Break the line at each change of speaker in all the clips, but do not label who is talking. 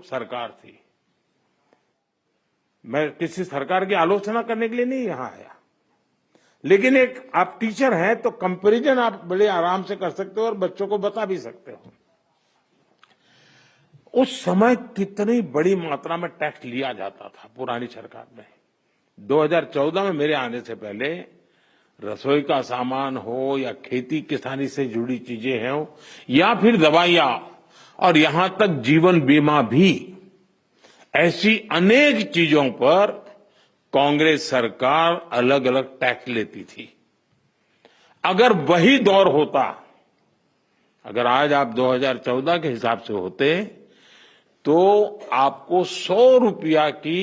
सरकार थी। मैं किसी सरकार की आलोचना करने के लिए नहीं यहां आया, लेकिन एक आप टीचर हैं तो कंपैरिजन आप बड़े आराम से कर सकते हो और बच्चों को बता भी सकते हो। उस समय कितनी बड़ी मात्रा में टैक्स लिया जाता था पुरानी सरकार में। 2014 में मेरे आने से पहले रसोई का सामान हो या खेती किसानी से जुड़ी चीजें हो या फिर दवाइयां और यहां तक जीवन बीमा भी, ऐसी अनेक चीजों पर कांग्रेस सरकार अलग अलग टैक्स लेती थी। अगर वही दौर होता, अगर आज आप 2014 के हिसाब से होते तो आपको 100 रुपया की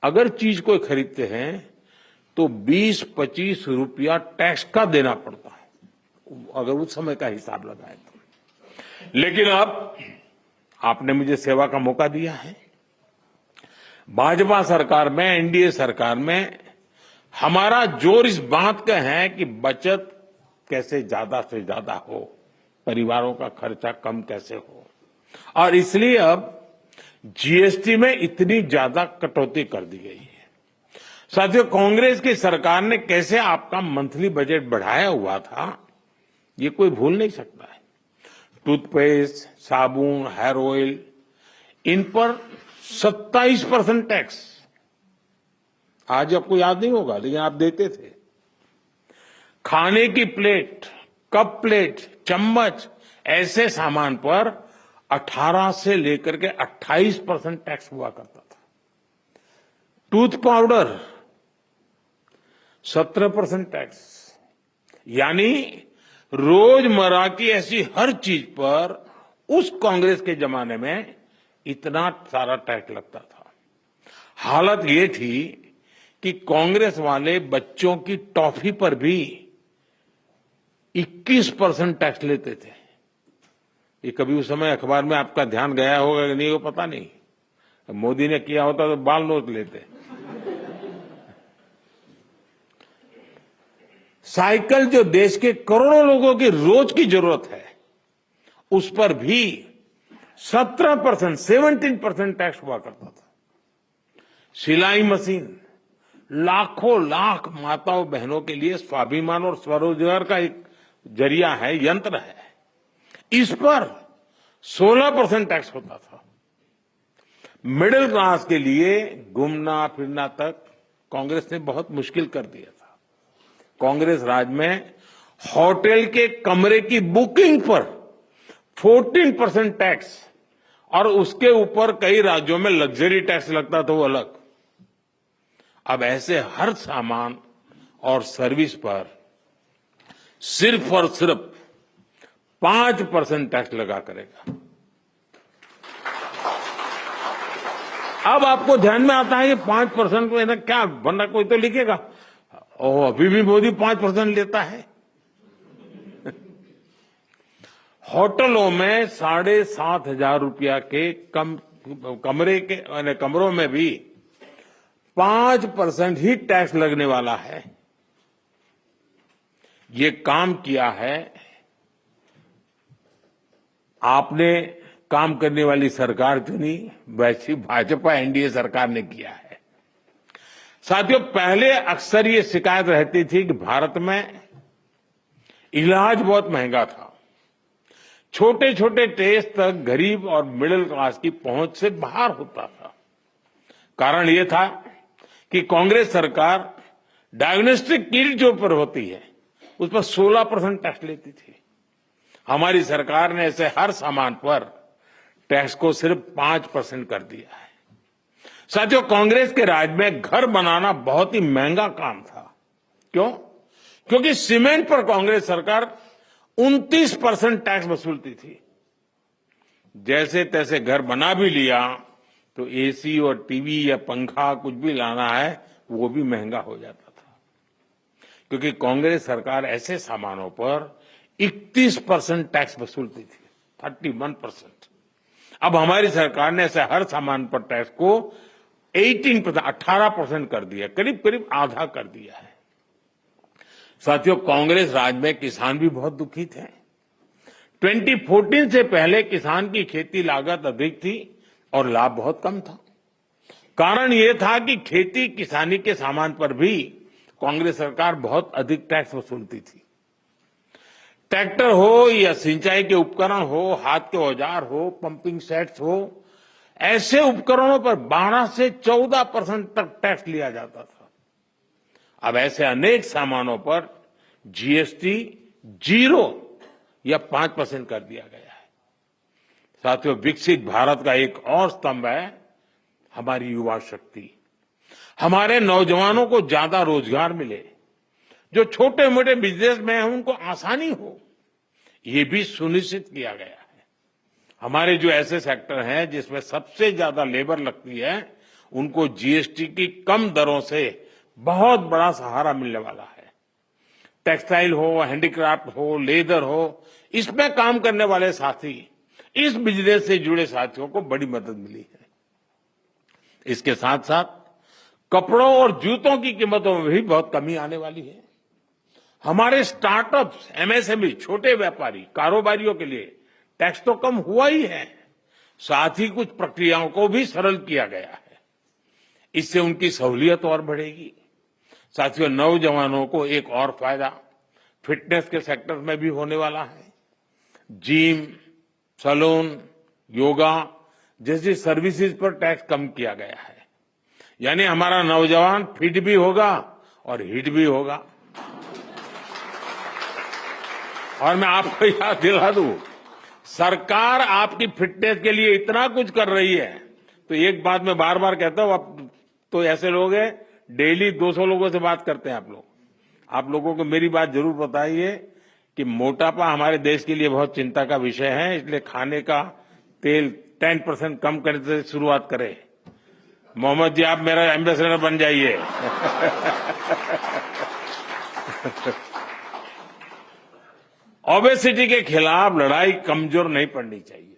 अगर चीज कोई खरीदते हैं तो 20-25 रुपया टैक्स का देना पड़ता है, अगर उस समय का हिसाब लगाए तो। लेकिन अब आपने मुझे सेवा का मौका दिया है। भाजपा सरकार में, एनडीए सरकार में हमारा जोर इस बात का है कि बचत कैसे ज्यादा से ज्यादा हो, परिवारों का खर्चा कम कैसे हो, और इसलिए अब जीएसटी में इतनी ज्यादा कटौती कर दी गई है। साथियों, कांग्रेस की सरकार ने कैसे आपका मंथली बजट बढ़ाया हुआ था, ये कोई भूल नहीं सकता है। टूथपेस्ट, साबुन, हेयर ऑयल, इन पर 27% टैक्स, आज आपको याद नहीं होगा लेकिन आप देते थे। खाने की प्लेट, कप प्लेट, चम्मच, ऐसे सामान पर 18 से लेकर के 28% टैक्स हुआ करता था। टूथ पाउडर 17% टैक्स, यानी रोजमर्रा की ऐसी हर चीज पर उस कांग्रेस के जमाने में इतना सारा टैक्स लगता था। हालत ये थी कि कांग्रेस वाले बच्चों की टॉफी पर भी 21% टैक्स लेते थे। ये कभी उस समय अखबार में आपका ध्यान गया होगा कि नहीं, वो पता नहीं। मोदी ने किया होता तो बाल नोच लेते। साइकिल जो देश के करोड़ों लोगों की रोज की जरूरत है, उस पर भी 17% टैक्स हुआ करता था। सिलाई मशीन लाखों लाख माताओं बहनों के लिए स्वाभिमान और स्वरोजगार का एक जरिया है, यंत्र है, इस पर 16% टैक्स होता था। मिडिल क्लास के लिए घूमना फिरना तक कांग्रेस ने बहुत मुश्किल कर दिया था। कांग्रेस राज में होटल के कमरे की बुकिंग पर 14% टैक्स और उसके ऊपर कई राज्यों में लग्जरी टैक्स लगता था, वो अलग। अब ऐसे हर सामान और सर्विस पर सिर्फ और सिर्फ 5% टैक्स लगा करेगा। अब आपको ध्यान में आता है कि 5% को क्या बनना, कोई तो लिखेगा ओ अभी भी मोदी 5% लेता है। होटलों में 7,500 रुपया के कमरे के कमरों में भी 5% ही टैक्स लगने वाला है। ये काम किया है, आपने काम करने वाली सरकार चुनी, वैसी भाजपा एनडीए सरकार ने किया है। साथियों, पहले अक्सर ये शिकायत रहती थी कि भारत में इलाज बहुत महंगा था, छोटे छोटे टेस्ट तक गरीब और मिडिल क्लास की पहुंच से बाहर होता था। कारण ये था कि कांग्रेस सरकार डायग्नोस्टिक किट जो पर होती है उस पर 16% टैक्स लेती थी। हमारी सरकार ने ऐसे हर सामान पर टैक्स को सिर्फ 5% कर दिया है। साथियों, कांग्रेस के राज में घर बनाना बहुत ही महंगा काम था। क्यों? क्योंकि सीमेंट पर कांग्रेस सरकार 29% टैक्स वसूलती थी। जैसे तैसे घर बना भी लिया तो एसी और टीवी या पंखा कुछ भी लाना है वो भी महंगा हो जाता था, क्योंकि कांग्रेस सरकार ऐसे सामानों पर 31% टैक्स वसूलती थी, 31%। अब हमारी सरकार ने ऐसे हर सामान पर टैक्स को 18% कर दिया, करीब करीब आधा कर दिया है। साथियों, कांग्रेस राज में किसान भी बहुत दुखी थे। 2014 से पहले किसान की खेती लागत अधिक थी, और लाभ बहुत कम था। कारण ये था कि खेती किसानी के सामान पर भी कांग्रेस सरकार बहुत अधिक टैक्स वसूलती थी। ट्रैक्टर हो या सिंचाई के उपकरण हो, हाथ के औजार हो, पंपिंग सेट्स हो, ऐसे उपकरणों पर 12 से 14% तक टैक्स लिया जाता था। अब ऐसे अनेक सामानों पर जीएसटी 0 या 5% कर दिया गया है। साथियों, विकसित भारत का एक और स्तंभ है हमारी युवा शक्ति। हमारे नौजवानों को ज्यादा रोजगार मिले, जो छोटे मोटे बिजनेस में हैं उनको आसानी हो, ये भी सुनिश्चित किया गया है। हमारे जो ऐसे सेक्टर हैं जिसमें सबसे ज्यादा लेबर लगती है, उनको जीएसटी की कम दरों से बहुत बड़ा सहारा मिलने वाला है। टेक्सटाइल हो, हैंडीक्राफ्ट हो, लेदर हो, इसमें काम करने वाले साथी, इस बिजनेस से जुड़े साथियों को बड़ी मदद मिली है। इसके साथ साथ कपड़ों और जूतों की कीमतों में भी बहुत कमी आने वाली है। हमारे स्टार्टअप्स, एमएसएमई, छोटे व्यापारी, कारोबारियों के लिए टैक्स तो कम हुआ ही है, साथ ही कुछ प्रक्रियाओं को भी सरल किया गया है। इससे उनकी सहूलियत और बढ़ेगी। साथियों, नौजवानों को एक और फायदा फिटनेस के सेक्टर में भी होने वाला है। जिम, सैलून, योगा जैसी सर्विसेज पर टैक्स कम किया गया है। यानी हमारा नौजवान फिट भी होगा और हिट भी होगा। और मैं आपको याद दिला दूं, सरकार आपकी फिटनेस के लिए इतना कुछ कर रही है, तो एक बात मैं बार बार कहता हूं, आप तो ऐसे लोग हैं डेली 200 लोगों से बात करते हैं आप लोग। आप लोगों को मेरी बात जरूर बताइए कि मोटापा हमारे देश के लिए बहुत चिंता का विषय है, इसलिए खाने का तेल 10% कम करने से शुरुआत करें। मोहम्मद जी, आप मेरा एम्बेसडर बन जाइए। ओबेसिटी के खिलाफ लड़ाई कमजोर नहीं पड़नी चाहिए।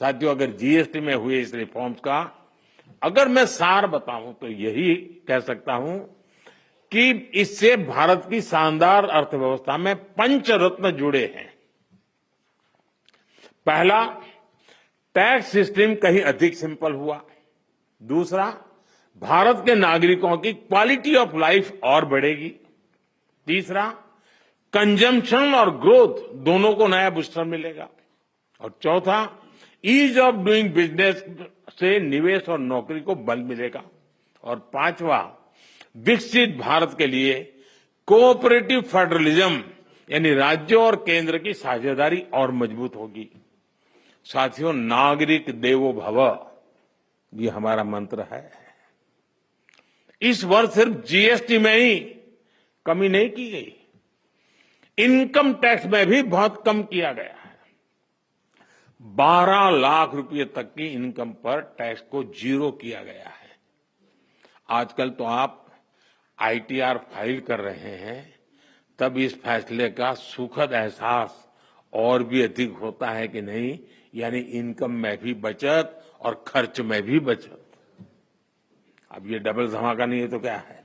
साथियों, अगर जीएसटी में हुए इस रिफॉर्म्स का अगर मैं सार बताऊं तो यही कह सकता हूं कि इससे भारत की शानदार अर्थव्यवस्था में पंचरत्न जुड़े हैं। पहला, टैक्स सिस्टम कहीं अधिक सिंपल हुआ। दूसरा, भारत के नागरिकों की क्वालिटी ऑफ लाइफ और बढ़ेगी। तीसरा, कंजम्पशन और ग्रोथ दोनों को नया बूस्टर मिलेगा। और चौथा, ईज ऑफ डूइंग बिजनेस से निवेश और नौकरी को बल मिलेगा। और पांचवा, विकसित भारत के लिए कोऑपरेटिव फेडरलिज्म यानी राज्यों और केंद्र की साझेदारी और मजबूत होगी। साथियों, नागरिक देवो भव, ये हमारा मंत्र है। इस वर्ष सिर्फ जीएसटी में ही कमी नहीं की गई, इनकम टैक्स में भी बहुत कम किया गया है। 12 लाख रुपए तक की इनकम पर टैक्स को 0 किया गया है। आजकल तो आप आईटीआर फाइल कर रहे हैं, तब इस फैसले का सुखद एहसास और भी अधिक होता है कि नहीं, यानी इनकम में भी बचत और खर्च में भी बचत। अब ये डबल धमाका नहीं है तो क्या है।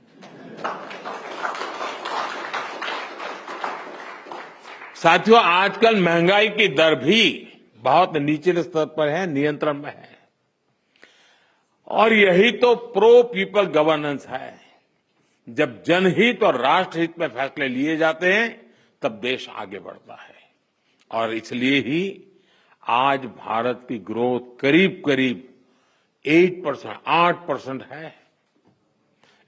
साथियों, आजकल महंगाई की दर भी बहुत निचले स्तर पर है, नियंत्रण में है। और यही तो प्रो पीपल गवर्नेंस है। जब जनहित और राष्ट्रहित में फैसले लिए जाते हैं, तब देश आगे बढ़ता है। और इसलिए ही आज भारत की ग्रोथ करीब करीब 8% है।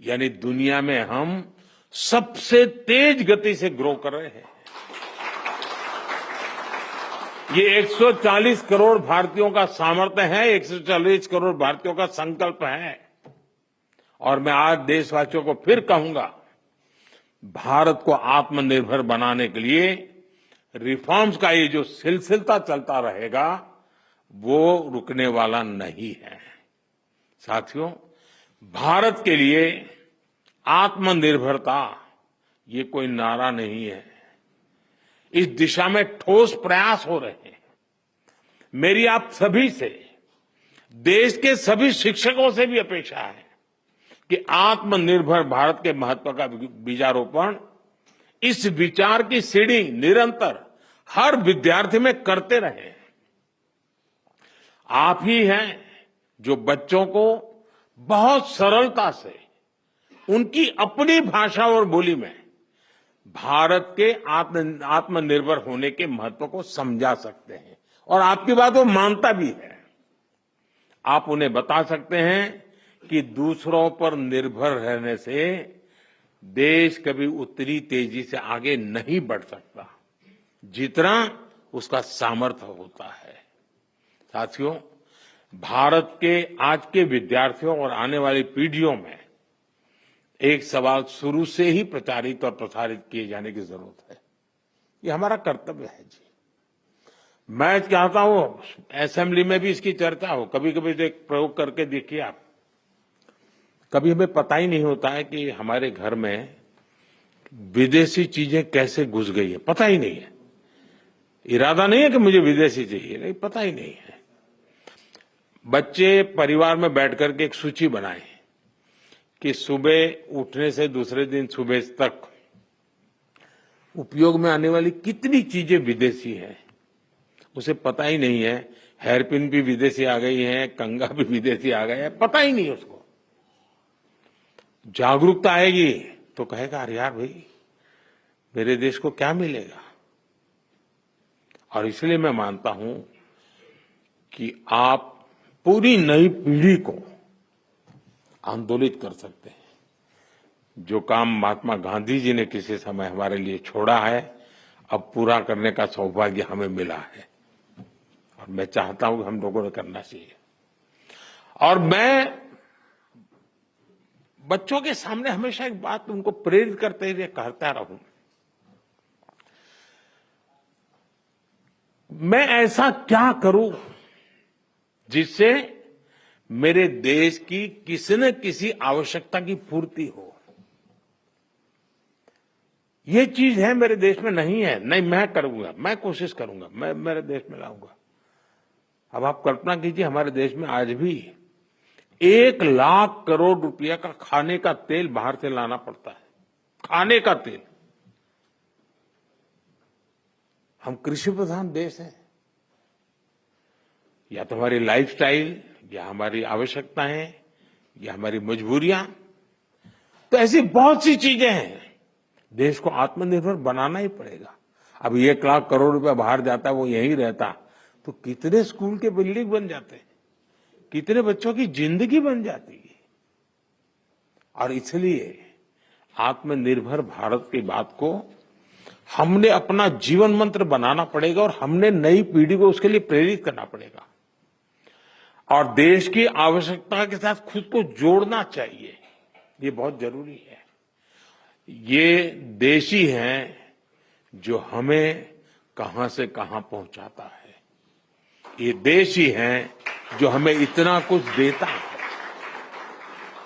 यानी दुनिया में हम सबसे तेज गति से ग्रो कर रहे हैं। ये 140 करोड़ भारतीयों का सामर्थ्य है, 140 करोड़ भारतीयों का संकल्प है। और मैं आज देशवासियों को फिर कहूंगा, भारत को आत्मनिर्भर बनाने के लिए रिफॉर्म्स का ये जो सिलसिला चलता रहेगा, वो रुकने वाला नहीं है। साथियों, भारत के लिए आत्मनिर्भरता ये कोई नारा नहीं है, इस दिशा में ठोस प्रयास हो रहे हैं। मेरी आप सभी से, देश के सभी शिक्षकों से भी अपेक्षा है कि आत्मनिर्भर भारत के महत्व का बीजारोपण, इस विचार की सीढ़ी निरंतर हर विद्यार्थी में करते रहे। आप ही हैं जो बच्चों को बहुत सरलता से उनकी अपनी भाषा और बोली में भारत के आत्मनिर्भर होने के महत्व को समझा सकते हैं और आपकी बात वो मानता भी है। आप उन्हें बता सकते हैं कि दूसरों पर निर्भर रहने से देश कभी उतनी तेजी से आगे नहीं बढ़ सकता जितना उसका सामर्थ्य होता है। साथियों, भारत के आज के विद्यार्थियों और आने वाली पीढ़ियों में एक सवाल शुरू से ही प्रचारित और प्रसारित किए जाने की जरूरत है। ये हमारा कर्तव्य है जी। मैं चाहता हूं असेंबली में भी इसकी चर्चा हो। कभी कभी तो एक प्रयोग करके देखिए आप। कभी हमें पता ही नहीं होता है कि हमारे घर में विदेशी चीजें कैसे घुस गई है, पता ही नहीं है। इरादा नहीं है कि मुझे विदेशी चाहिए, नहीं, पता ही नहीं है। बच्चे परिवार में बैठ करके एक सूची बनाएं कि सुबह उठने से दूसरे दिन सुबह तक उपयोग में आने वाली कितनी चीजें विदेशी हैं। उसे पता ही नहीं है। हेयरपिन भी विदेशी आ गई है, कंघा भी विदेशी आ गया है, पता ही नहीं उसको। जागरूकता आएगी तो कहेगा अरे यार भाई, मेरे देश को क्या मिलेगा। और इसलिए मैं मानता हूं कि आप पूरी नई पीढ़ी को आंदोलित कर सकते हैं। जो काम महात्मा गांधी जी ने किसी समय हमारे लिए छोड़ा है, अब पूरा करने का सौभाग्य हमें मिला है और मैं चाहता हूं कि हम लोगों ने करना चाहिए। और मैं बच्चों के सामने हमेशा एक बात उनको प्रेरित करते हुए कहता रहूं, मैं ऐसा क्या करूं जिससे मेरे देश की किसी न किसी आवश्यकता की पूर्ति हो। ये चीज है मेरे देश में नहीं है, नहीं मैं करूंगा, मैं कोशिश करूंगा, मैं मेरे देश में लाऊंगा। अब आप कल्पना कीजिए, हमारे देश में आज भी 1 लाख करोड़ रुपया का खाने का तेल बाहर से लाना पड़ता है। खाने का तेल। हम कृषि प्रधान देश हैं। या तो हमारी लाइफस्टाइल, या हमारी आवश्यकताएं, या हमारी मजबूरियां, तो ऐसी बहुत सी चीजें हैं। देश को आत्मनिर्भर बनाना ही पड़ेगा। अब 1 लाख करोड़ रुपया बाहर जाता, वो यहीं रहता, तो कितने स्कूल के बिल्डिंग बन जाते, कितने बच्चों की जिंदगी बन जाती। और इसलिए आत्मनिर्भर भारत की बात को हमने अपना जीवन मंत्र बनाना पड़ेगा और हमने नई पीढ़ी को उसके लिए प्रेरित करना पड़ेगा। और देश की आवश्यकता के साथ खुद को जोड़ना चाहिए, ये बहुत जरूरी है। ये देश ही है जो हमें कहां से कहां पहुंचाता है। ये देश ही है जो हमें इतना कुछ देता है।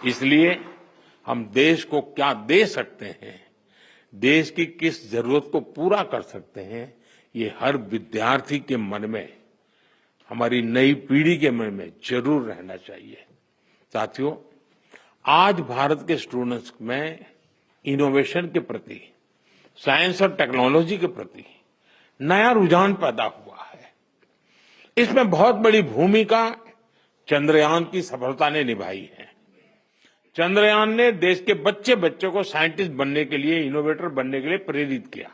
इसलिए हम देश को क्या दे सकते हैं, देश की किस जरूरत को पूरा कर सकते हैं, ये हर विद्यार्थी के मन में, हमारी नई पीढ़ी के मन में जरूर रहना चाहिए। साथियों, आज भारत के स्टूडेंट्स में इनोवेशन के प्रति, साइंस और टेक्नोलॉजी के प्रति नया रुझान पैदा हुआ है। इसमें बहुत बड़ी भूमिका चंद्रयान की सफलता ने निभाई है। चंद्रयान ने देश के बच्चों को साइंटिस्ट बनने के लिए, इनोवेटर बनने के लिए प्रेरित किया।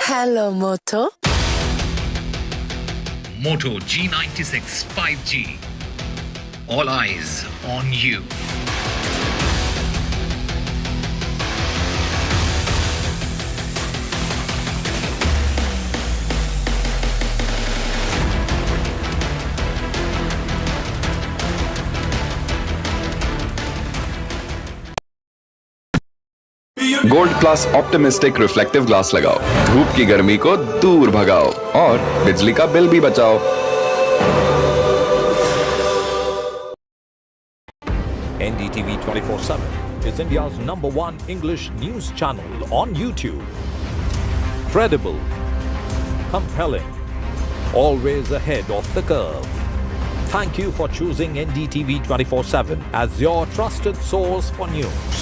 Hello, Moto.
Moto G96 5G. All eyes on you.
Gold plus optimistic reflective glass लगाओ, धूप की गर्मी को दूर भगाओ और बिजली का बिल भी बचाओ।
NDTV 24/7 is India's #1 English news channel on YouTube. Credible, compelling, always ahead of the curve. Thank you for choosing NDTV 24/7 as your trusted source for news.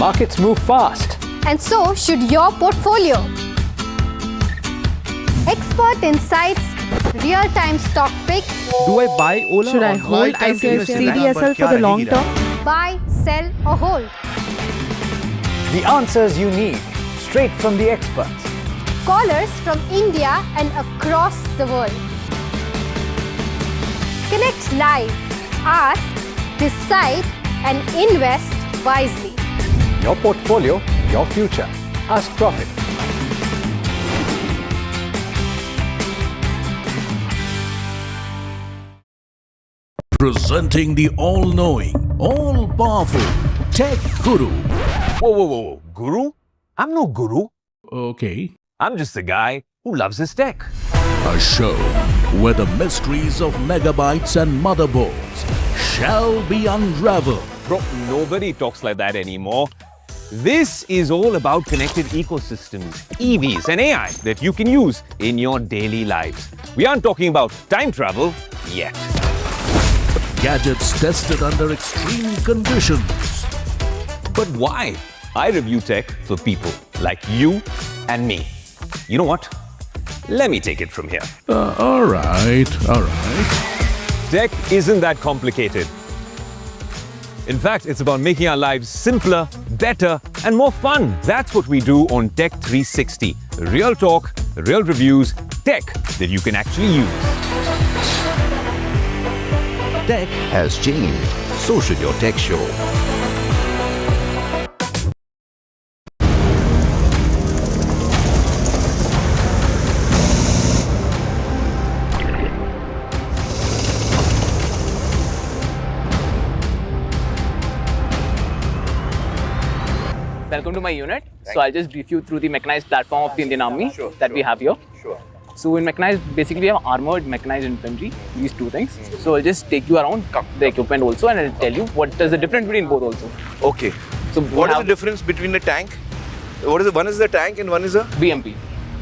Markets move fast.
And so should your portfolio. Expert insights, real-time stock picks,
Do I buy Ola?
Should I hold CDSL for the long term?
buy, sell or hold.
The answers you need, straight from the experts.
Callers from India and across the world. Connect live, ask, decide and invest wisely.
Your portfolio, your future. Ask Profit.
Presenting the all-knowing, all-powerful Tech Guru.
Whoa. Guru? I'm no guru.
Okay.
I'm just a guy who loves his tech.
A show where the mysteries of megabytes and motherboards shall be unraveled.
Bro, nobody talks like that anymore. This is all about connected ecosystems, EVs and AI that you can use in your daily lives. We aren't talking about time travel yet.
Gadgets tested under extreme conditions.
But why? I review tech for people like you and me. You know what? Let me take it from here.
All right.
Tech isn't that complicated. In fact, it's about making our lives simpler, better, and more fun. That's what we do on Tech 360. Real talk, real reviews, tech that you can actually use.
Tech has changed. So should your tech show.
Welcome to my unit. So I'll just brief you through the mechanized platform of the Indian Army that we have here. So in mechanized, basically we have armored mechanized infantry, these two things. So I'll just take you around the equipment also and I'll tell you what is the difference between both also.
Okay.
So
what is the difference between the tank? What is one is the tank and one is a
BMP.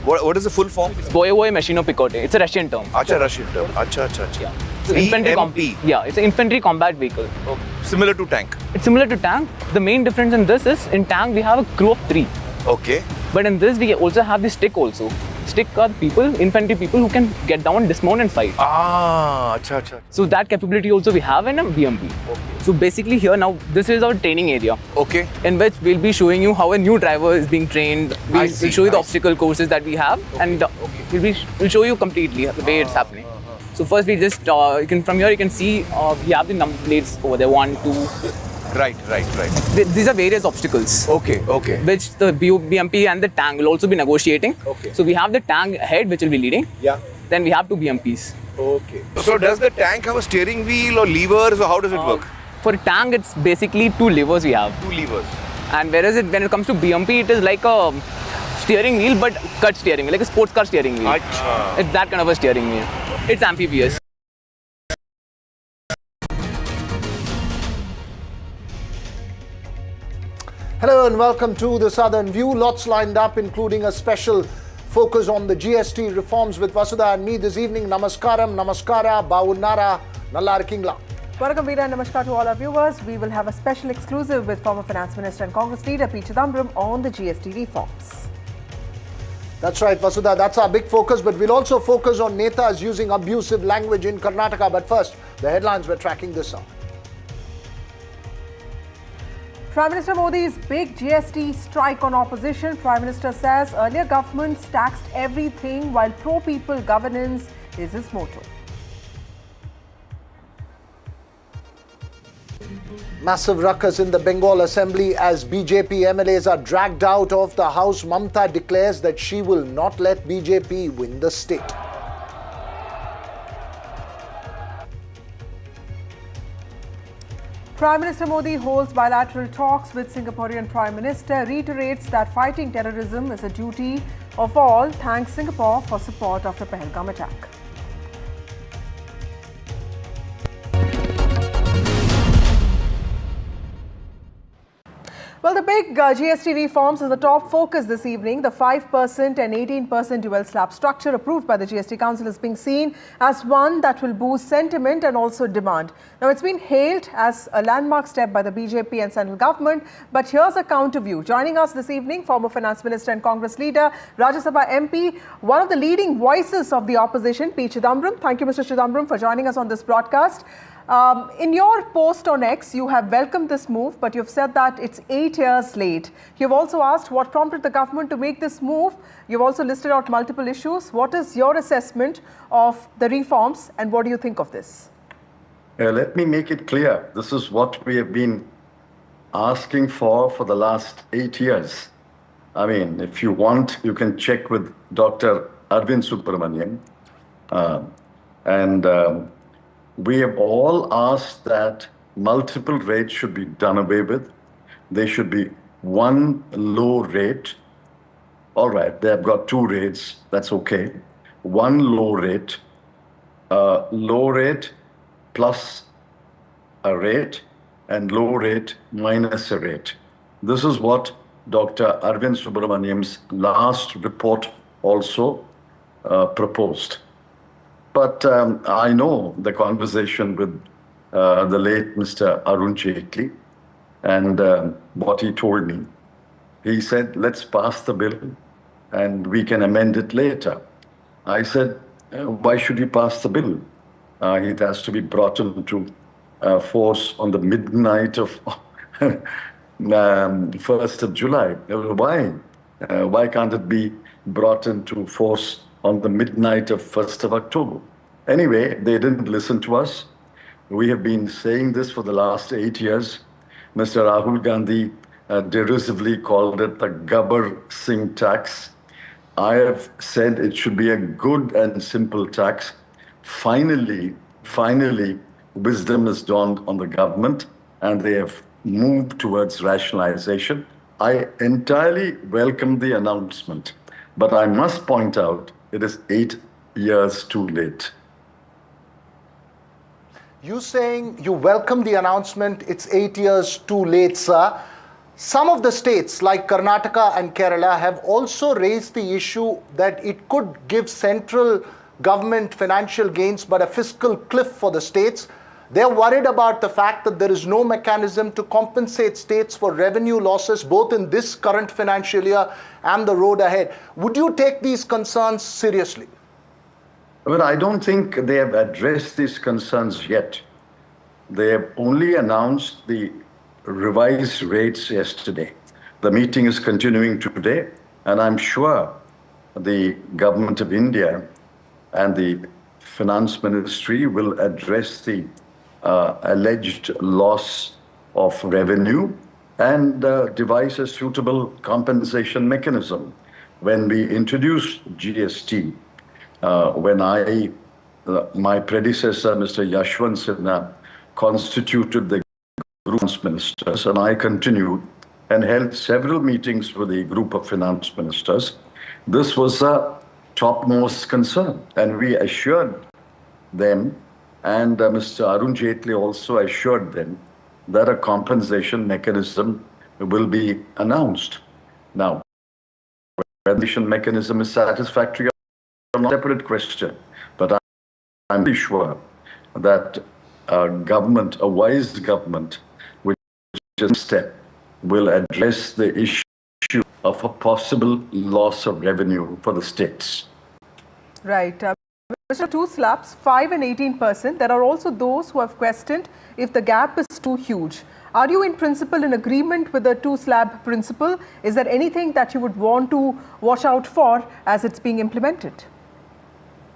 What is the full form?
It's Boye Machino Picote. It's a Russian term.
Acha, Russian term. Acha.
Yeah. So infantry it's an infantry combat vehicle.
Okay. Similar to tank.
It's similar to tank. The main difference in this is in tank we have a crew of 3.
Okay.
But in this we also have the stick also. Stick are people, infantry people who can get down, dismount and fight.
Acha.
So that capability also we have in a BMP.
Okay.
So basically here now, this is our training area.
Okay.
In which we'll be showing you how a new driver is being trained. We'll show you the obstacle courses that we have and we'll show you completely the way it's happening. So first we just, from here you can see we have the number plates over there, 1, 2.
Right.
These are various obstacles.
Okay.
Which the BMP and the tank will also be negotiating.
Okay.
So we have the tank head which will be leading.
Yeah.
Then we have 2 BMPs.
Okay. So does the tank have a steering wheel or levers or how does it work?
For a tank, it's basically 2 levers we have.
2 levers.
And whereas when it comes to BMP, it is like a steering wheel but cut steering wheel, like a sports car steering wheel.
Achha.
It's that kind of a steering wheel. It's amphibious.
Hello and welcome to the Southern View. Lots lined up, including a special focus on the GST reforms with Vasudha and me this evening. Namaskaram, Namaskara, Baunnara, Nallarikingla.
Welcome, Veera, and namaskar to all our viewers. We will have a special exclusive with former Finance Minister and Congress leader P. Chidambaram on the GST reforms.
That's right, Vasudha. That's our big focus. But we'll also focus on netas using abusive language in Karnataka. But first, the headlines we're tracking this hour.
Prime Minister Modi's big GST strike on opposition. Prime Minister says earlier governments taxed everything while pro-people governance is his motto.
Massive ruckus in the Bengal Assembly as BJP MLAs are dragged out of the House. Mamta declares that she will not let BJP win the state.
Prime Minister Modi holds bilateral talks with Singaporean Prime Minister, reiterates that fighting terrorism is a duty of all, thanks Singapore for support after Pahalgam attack. Well, the big GST reforms is the top focus this evening. The 5% and 18% dual slab structure approved by the GST Council is being seen as one that will boost sentiment and also demand. Now, it's been hailed as a landmark step by the BJP and central government, but here's a counter view. Joining us this evening, former Finance Minister and Congress leader, Rajya Sabha MP, one of the leading voices of the opposition, P. Chidambaram. Thank you, Mr. Chidambaram, for joining us on this broadcast. In your post on X, you have welcomed this move, but you've said that it's 8 years late. You've also asked what prompted the government to make this move. You've also listed out multiple issues. What is your assessment of the reforms and what do you think of this?
Let me make it clear. This is what we have been asking for the last 8 years. I mean, if you want, you can check with Dr. Arvind Subramanian. We have all asked that multiple rates should be done away with. There should be one low rate. All right, they have got two rates. That's okay. One low rate plus a rate, and low rate minus a rate. This is what Dr. Arvind Subramanian's last report also proposed. But I know the conversation with the late Mr. Arun Jaitley and what he told me. He said, let's pass the bill and we can amend it later. I said, why should you pass the bill? It has to be brought into force on the midnight of 1st of July. Why? Why can't it be brought into force on the midnight of 1st of October? Anyway, they didn't listen to us. We have been saying this for the last 8 years. Mr. Rahul Gandhi derisively called it the Gabbar Singh tax. I have said it should be a good and simple tax. Finally, wisdom has dawned on the government and they have moved towards rationalization. I entirely welcome the announcement, but I must point out it is 8 years too late.
You saying you welcome the announcement, it's 8 years too late, sir. Some of the states like Karnataka and Kerala have also raised the issue that it could give central government financial gains but a fiscal cliff for the states. They're worried about the fact that there is no mechanism to compensate states for revenue losses both in this current financial year and the road ahead. Would you take these concerns seriously?
Well, I don't think they have addressed these concerns yet. They have only announced the revised rates yesterday. The meeting is continuing today, and I'm sure the government of India and the finance ministry will address the alleged loss of revenue and devise a suitable compensation mechanism. When we introduced GST, when my predecessor, Mr. Yashwant Sinha, constituted the group of ministers, and I continued and held several meetings with a group of finance ministers, this was a topmost concern. And we assured them, and Mr. Arun Jaitley also assured them, that a compensation mechanism will be announced. Now, whether the mechanism is satisfactory or not, a separate question. But I'm pretty sure that a wise government, which is a step, will address the issue of a possible loss of revenue for the states.
Right. Mr. Two slabs, 5 and 18%. There are also those who have questioned if the gap is too huge. Are you in principle in agreement with the two slab principle? Is there anything that you would want to watch out for as it's being implemented?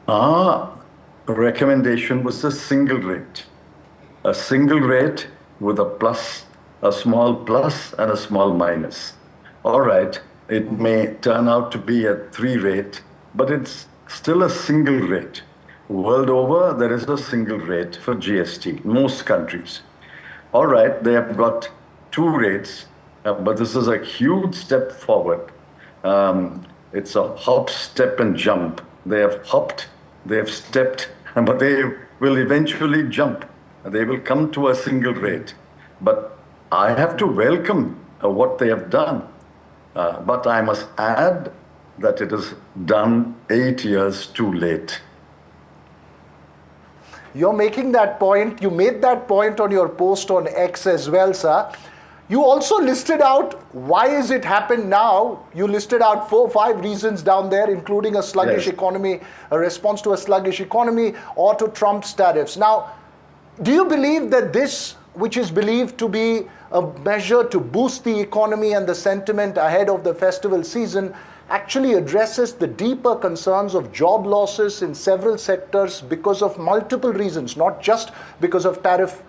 Our recommendation was a single rate. A single rate with a plus, a small plus and a small minus. All right, it may turn out to be a 3 rate, but it's still a single rate. World over, there is a single rate for GST, most countries. All right, they have got 2 rates, but this is a huge step forward. It's a hop, step, and jump. They have hopped, they have stepped, but they will eventually jump. They will come to a single rate. But I have to welcome what they have done. But I must add that it is done 8 years too late.
You're making that point. You made that point on your post on X as well, sir. You also listed out why is it happened now. You listed out 4 or 5 reasons down there, including a sluggish economy, a response to a sluggish economy, or to Trump's tariffs. Now, do you believe that this, which is believed to be a measure to boost the economy and the sentiment ahead of the festival season, actually addresses the deeper concerns of job losses in several sectors because of multiple reasons, not just because of tariff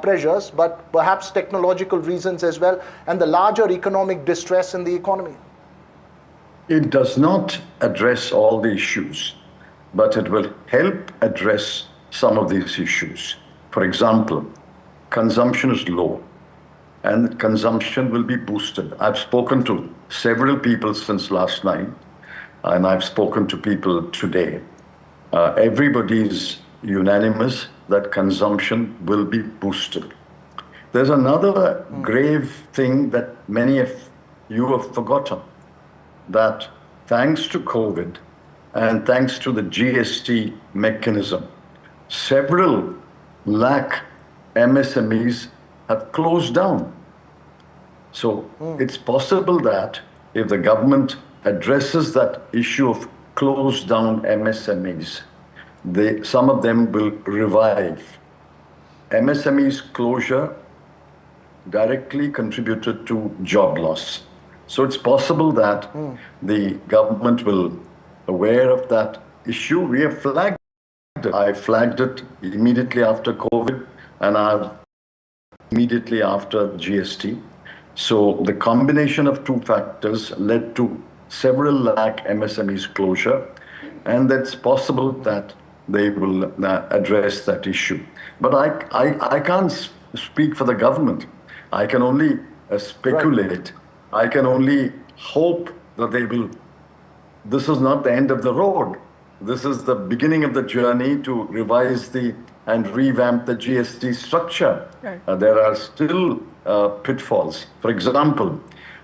pressures, but perhaps technological reasons as well, and the larger economic distress in the economy?
It does not address all the issues, but it will help address some of these issues. For example, consumption is low, and consumption will be boosted. I've spoken to several people since last night, and I've spoken to people today. Everybody is unanimous that consumption will be boosted. There's another grave thing that many of you have forgotten, that thanks to COVID and thanks to the GST mechanism, several lakh MSMEs have closed down. So it's possible that if the government addresses that issue of closed down MSMEs, some of them will revive. MSMEs closure directly contributed to job loss. So it's possible that the government will aware of that issue. We have flagged it. I flagged it immediately after COVID and immediately after GST. So the combination of 2 factors led to several lakh MSMEs closure, and it's possible that they will address that issue. But I can't speak for the government. I can only speculate. I can only hope that they will. This is not the end of the road. This is the beginning of the journey to revise and revamp the GST structure. Right. There are still pitfalls. For example,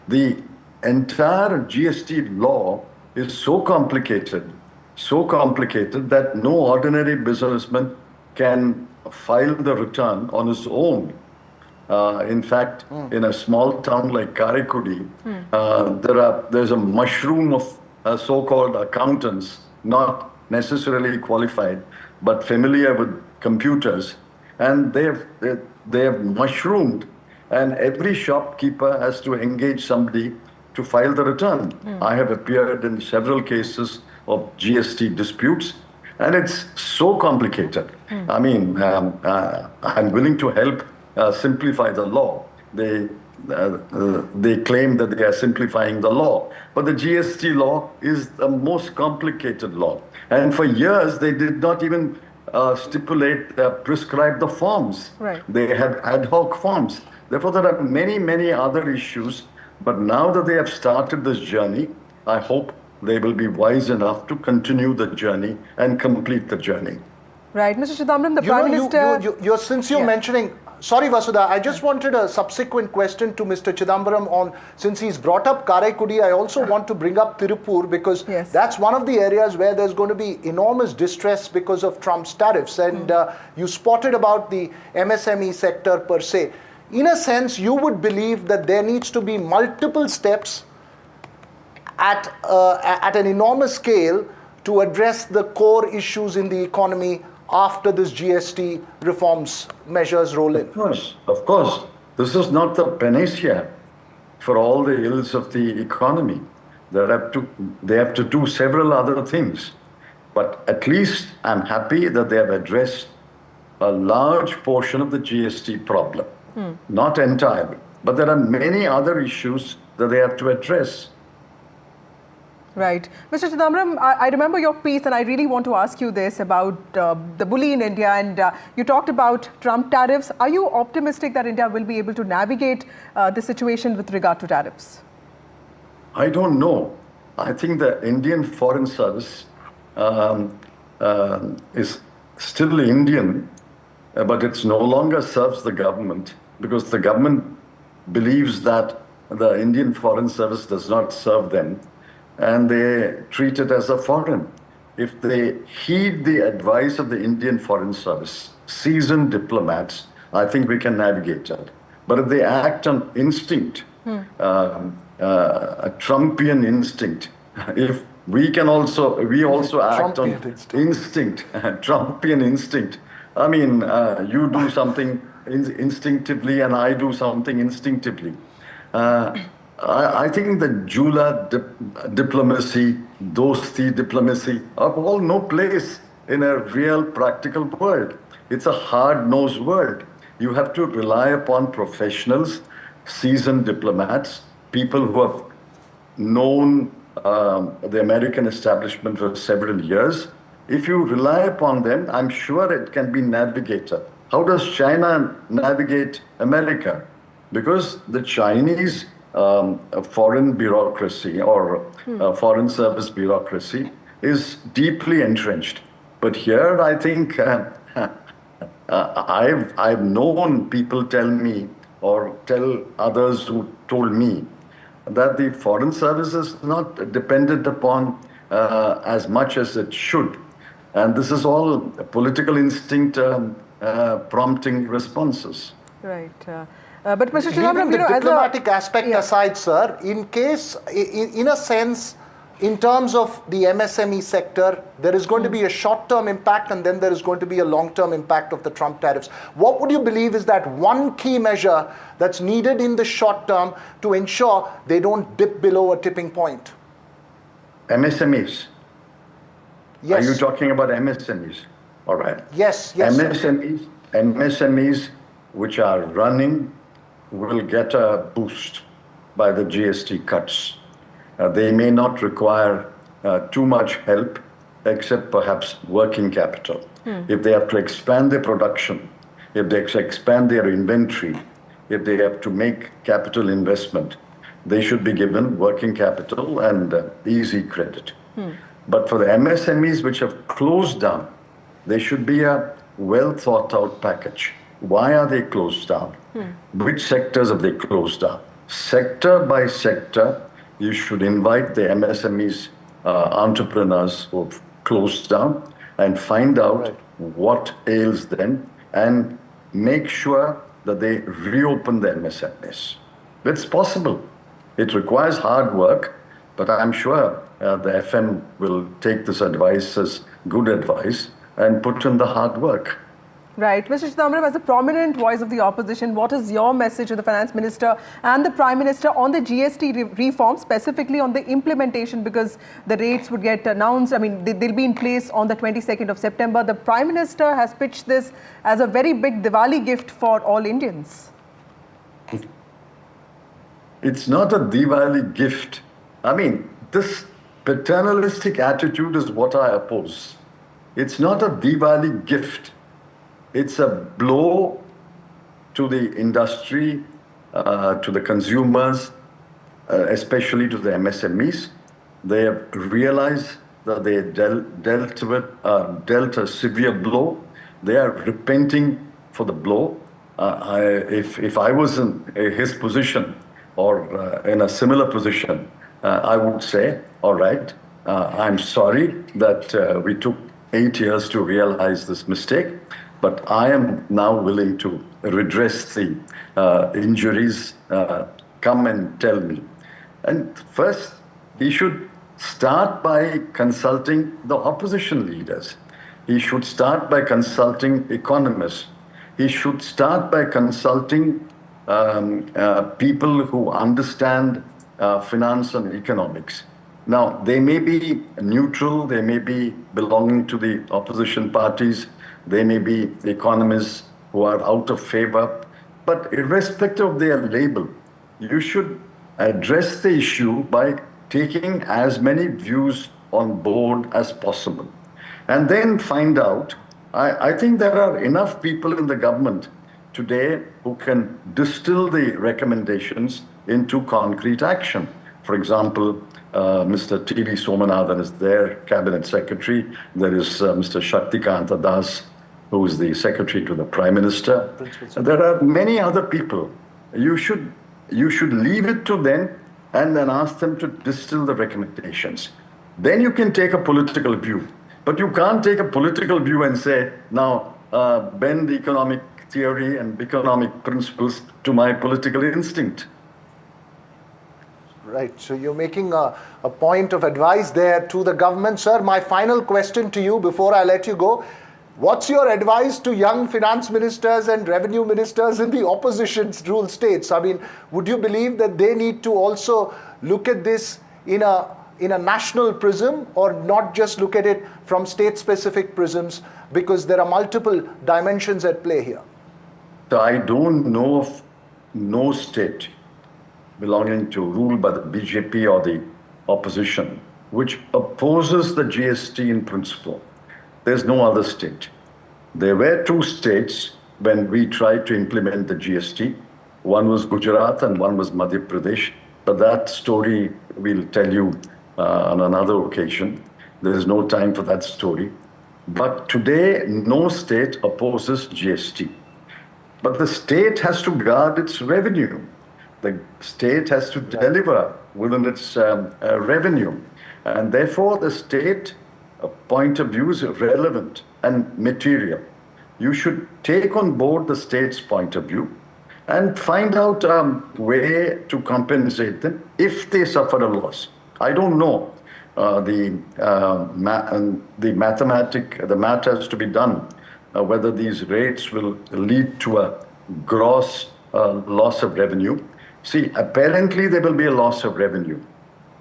the entire GST law is so complicated that no ordinary businessman can file the return on his own. In fact, in a small town like Karaikudi, there's a mushroom of so-called accountants, not necessarily qualified, but familiar with computers, and they have mushroomed, and every shopkeeper has to engage somebody to file the return. I have appeared in several cases of GST disputes, and it's so complicated. I mean, I'm willing to help simplify the law. They claim that they are simplifying the law, but the GST law is the most complicated law. And for years, they did not even prescribe the forms. Right. They had ad hoc forms. Therefore, there are many, many other issues. But now that they have started this journey, I hope they will be wise enough to continue the journey and complete the journey.
Right. Mr. Chidambaram, the Prime Minister...
Since you're mentioning... Sorry, Vasudha, I just wanted a subsequent question to Mr. Chidambaram on, since he's brought up Karaikudi, I also want to bring up Tirupur, because that's one of the areas where there's going to be enormous distress because of Trump's tariffs. And you spotted about the MSME sector per se. In a sense, you would believe that there needs to be multiple steps at an enormous scale to address the core issues in the economy after this GST reforms measures roll in.
Of course. This is not the panacea for all the ills of the economy. They have to do several other things. But at least I'm happy that they have addressed a large portion of the GST problem. Not entirely. But there are many other issues that they have to address.
Right. Mr. Chidambaram, I remember your piece, and I really want to ask you this about the bully in India, and you talked about Trump tariffs. Are you optimistic that India will be able to navigate the situation with regard to tariffs?
I don't know. I think the Indian Foreign Service is still Indian, but it no longer serves the government, because the government believes that the Indian Foreign Service does not serve them, and they treat it as a foreign. If they heed the advice of the Indian Foreign Service, seasoned diplomats, I think we can navigate that. But if they act on instinct, a Trumpian instinct, if we also act on instinct, Trumpian instinct. I mean, you do something instinctively and I do something instinctively. I think the Jula diplomacy, dosti diplomacy are all no place in a real practical world. It's a hard-nosed world. You have to rely upon professionals, seasoned diplomats, people who have known the American establishment for several years. If you rely upon them, I'm sure it can be navigated. How does China navigate America? Because the Chinese foreign bureaucracy or foreign service bureaucracy is deeply entrenched. But here, I think I've known people tell me or tell others who told me that the foreign service is not dependent upon as much as it should. And this is all political instinct prompting responses.
Right. But Mr. Chidambaram,
the diplomatic aspect aside, sir, in case, in a sense, in terms of the MSME sector, there is going to be a short-term impact and then there is going to be a long-term impact of the Trump tariffs. What would you believe is that one key measure that's needed in the short term to ensure they don't dip below a tipping point?
MSMEs.
Yes.
Are you talking about MSMEs? All right.
Yes.
MSMEs which are running will get a boost by the GST cuts. They may not require too much help, except perhaps working capital. If they have to expand their production, if they expand their inventory, if they have to make capital investment, they should be given working capital and easy credit. But for the MSMEs which have closed down, there should be a well thought out package. Why are they closed down? Which sectors have they closed down? Sector by sector, you should invite the MSMEs, entrepreneurs who have closed down and find out what ails them and make sure that they reopen the MSMEs. It's possible. It requires hard work, but I'm sure the FM will take this advice as good advice and put in the hard work.
Right. Mr. Chidambaram, as a prominent voice of the opposition, what is your message to the Finance Minister and the Prime Minister on the GST reform, specifically on the implementation, because the rates would get announced, I mean, they'll be in place on the 22nd of September. The Prime Minister has pitched this as a very big Diwali gift for all Indians.
It's not a Diwali gift. I mean, this paternalistic attitude is what I oppose. It's not a Diwali gift. It's a blow to the industry, to the consumers, especially to the MSMEs. They have realized that they dealt a severe blow. They are repenting for the blow. If I was in his position or in a similar position, I would say, all right, I'm sorry that we took 8 years to realize this mistake. But I am now willing to redress the injuries. Come and tell me. And first, he should start by consulting the opposition leaders. He should start by consulting economists. He should start by consulting people who understand finance and economics. Now, they may be neutral, they may be belonging to the opposition parties, they may be economists who are out of favor, but irrespective of their label, you should address the issue by taking as many views on board as possible. And then find out, I think there are enough people in the government today who can distill the recommendations into concrete action. For example, Mr. T.V. Somanathan is their cabinet secretary. There is Mr. Shaktikanta Das, who is the secretary to the Prime Minister. And there are many other people. You should You should leave it to them and then ask them to distill the recommendations. Then you can take a political view. But you can't take a political view and say, now bend economic theory and economic principles to my political instinct.
Right, so you're making a point of advice there to the government. Sir, my final question to you before I let you go. What's your advice to young finance ministers and revenue ministers in the opposition-ruled states? I mean, would you believe that they need to also look at this in a national prism, or not just look at it from state-specific prisms, because there are multiple dimensions at play here?
So I don't know of no state belonging to rule by the BJP or the opposition which opposes the GST in principle. There's no other state. There were two states when we tried to implement the GST. One was Gujarat and one was Madhya Pradesh. But that story we'll tell you on another occasion. There is no time for that story. But today, no state opposes GST. But the state has to guard its revenue. The state has to deliver within its revenue. And therefore, the state point of view is relevant and material. You should take on board the state's point of view and find out a way to compensate them if they suffer a loss. I don't know. The math has to be done, whether these rates will lead to a gross loss of revenue. See, apparently there will be a loss of revenue.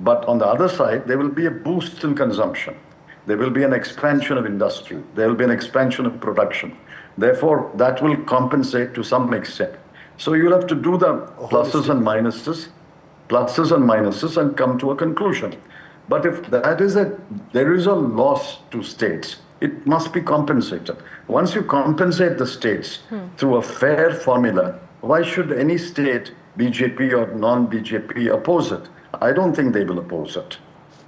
But on the other side, there will be a boost in consumption. There will be an expansion of industry. There will be an expansion of production. Therefore, that will compensate to some extent. So you'll have to do the pluses and minuses, and come to a conclusion. But if there is a loss to states, it must be compensated. Once you compensate the states through a fair formula, why should any state, BJP or non-BJP, oppose it? I don't think they will oppose it.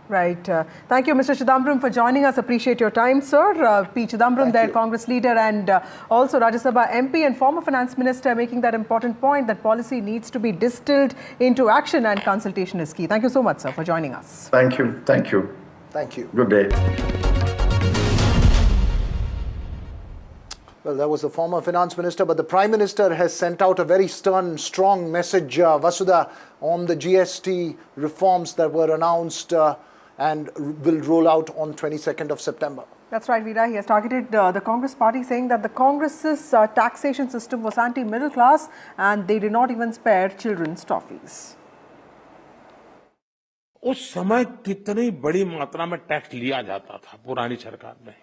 Right. Thank you, Mr. Chidambaram, for joining us. Appreciate your time, sir. P. Chidambaram, their Congress leader, and also Rajya Sabha MP and former finance minister, making that important point that policy needs to be distilled into action and consultation is key. Thank you so much, sir, for joining us.
Thank you. Thank you.
Thank you.
Good day.
Well, that was the former finance minister, but the Prime Minister has sent out a very stern, strong message, Vasudha, on the GST reforms that were announced and will roll out on 22nd of September.
That's right, Veera. He has targeted the Congress party, saying that the Congress's taxation system was anti-middle class and they did not even spare children's toffees.
उस समय कितनी बड़ी मात्रा में tax लिया जाता था पुरानी सरकार में।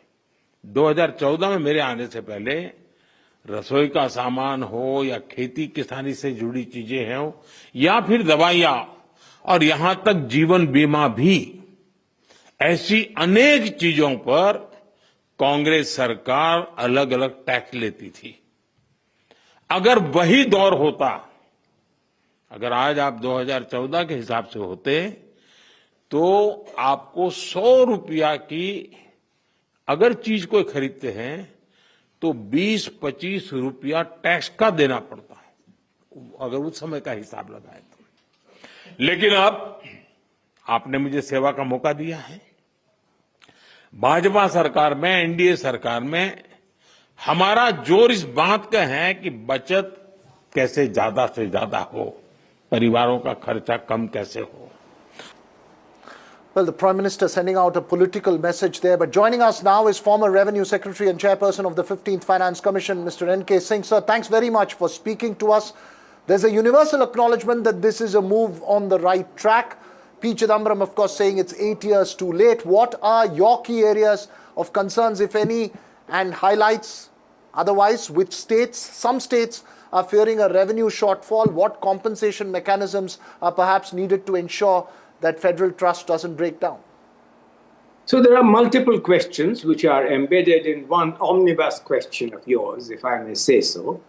2014 में मेरे आने से पहले रसोई का सामान हो या खेती किसानी से जुड़ी चीजें हो या फिर दवाइयां और यहां तक जीवन बीमा भी, ऐसी अनेक चीजों पर कांग्रेस सरकार अलग अलग टैक्स लेती थी। अगर वही दौर होता, अगर आज आप 2014 के हिसाब से होते तो आपको 100 रुपया की अगर चीज कोई खरीदते हैं तो 20-25 रुपया टैक्स का देना पड़ता है, अगर उस समय का हिसाब लगाए तो। लेकिन अब आपने मुझे सेवा का मौका दिया है। भाजपा सरकार में, एनडीए सरकार में हमारा जोर इस बात का है कि बचत कैसे ज्यादा से ज्यादा हो, परिवारों का खर्चा कम कैसे हो।
Well, the Prime Minister sending out a political message there. But joining us now is former Revenue Secretary and Chairperson of the 15th Finance Commission, Mr. N.K. Singh. Sir, thanks very much for speaking to us. There's a universal acknowledgement that this is a move on the right track. P. Chidambaram, of course, saying it's 8 years too late. What are your key areas of concerns, if any, and highlights? Otherwise, which states, some states are fearing a revenue shortfall. What compensation mechanisms are perhaps needed to ensure that federal trust doesn't break down?
So there are multiple questions which are embedded in one omnibus question of yours, if I may say so.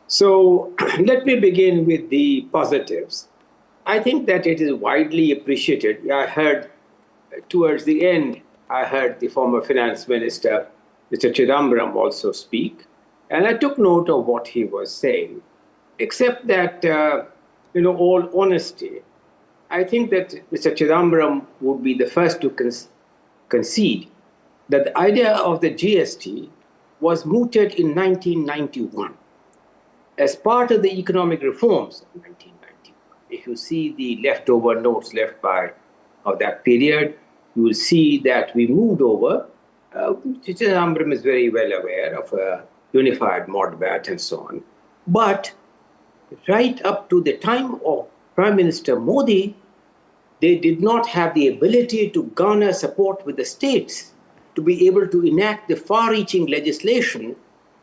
So let me begin with the positives. I think that it is widely appreciated. I heard towards the end, I heard the former finance minister, Mr. Chidambaram, also speak, and I took note of what he was saying, except that all honesty, I think that Mr. Chidambaram would be the first to concede that the idea of the GST was mooted in 1991 as part of the economic reforms of 1991. If you see the leftover notes left by of that period, you will see that we moved over. Chidambaram is very well aware of a unified mod VAT and so on. But right up to the time of Prime Minister Modi, they did not have the ability to garner support with the states to be able to enact the far-reaching legislation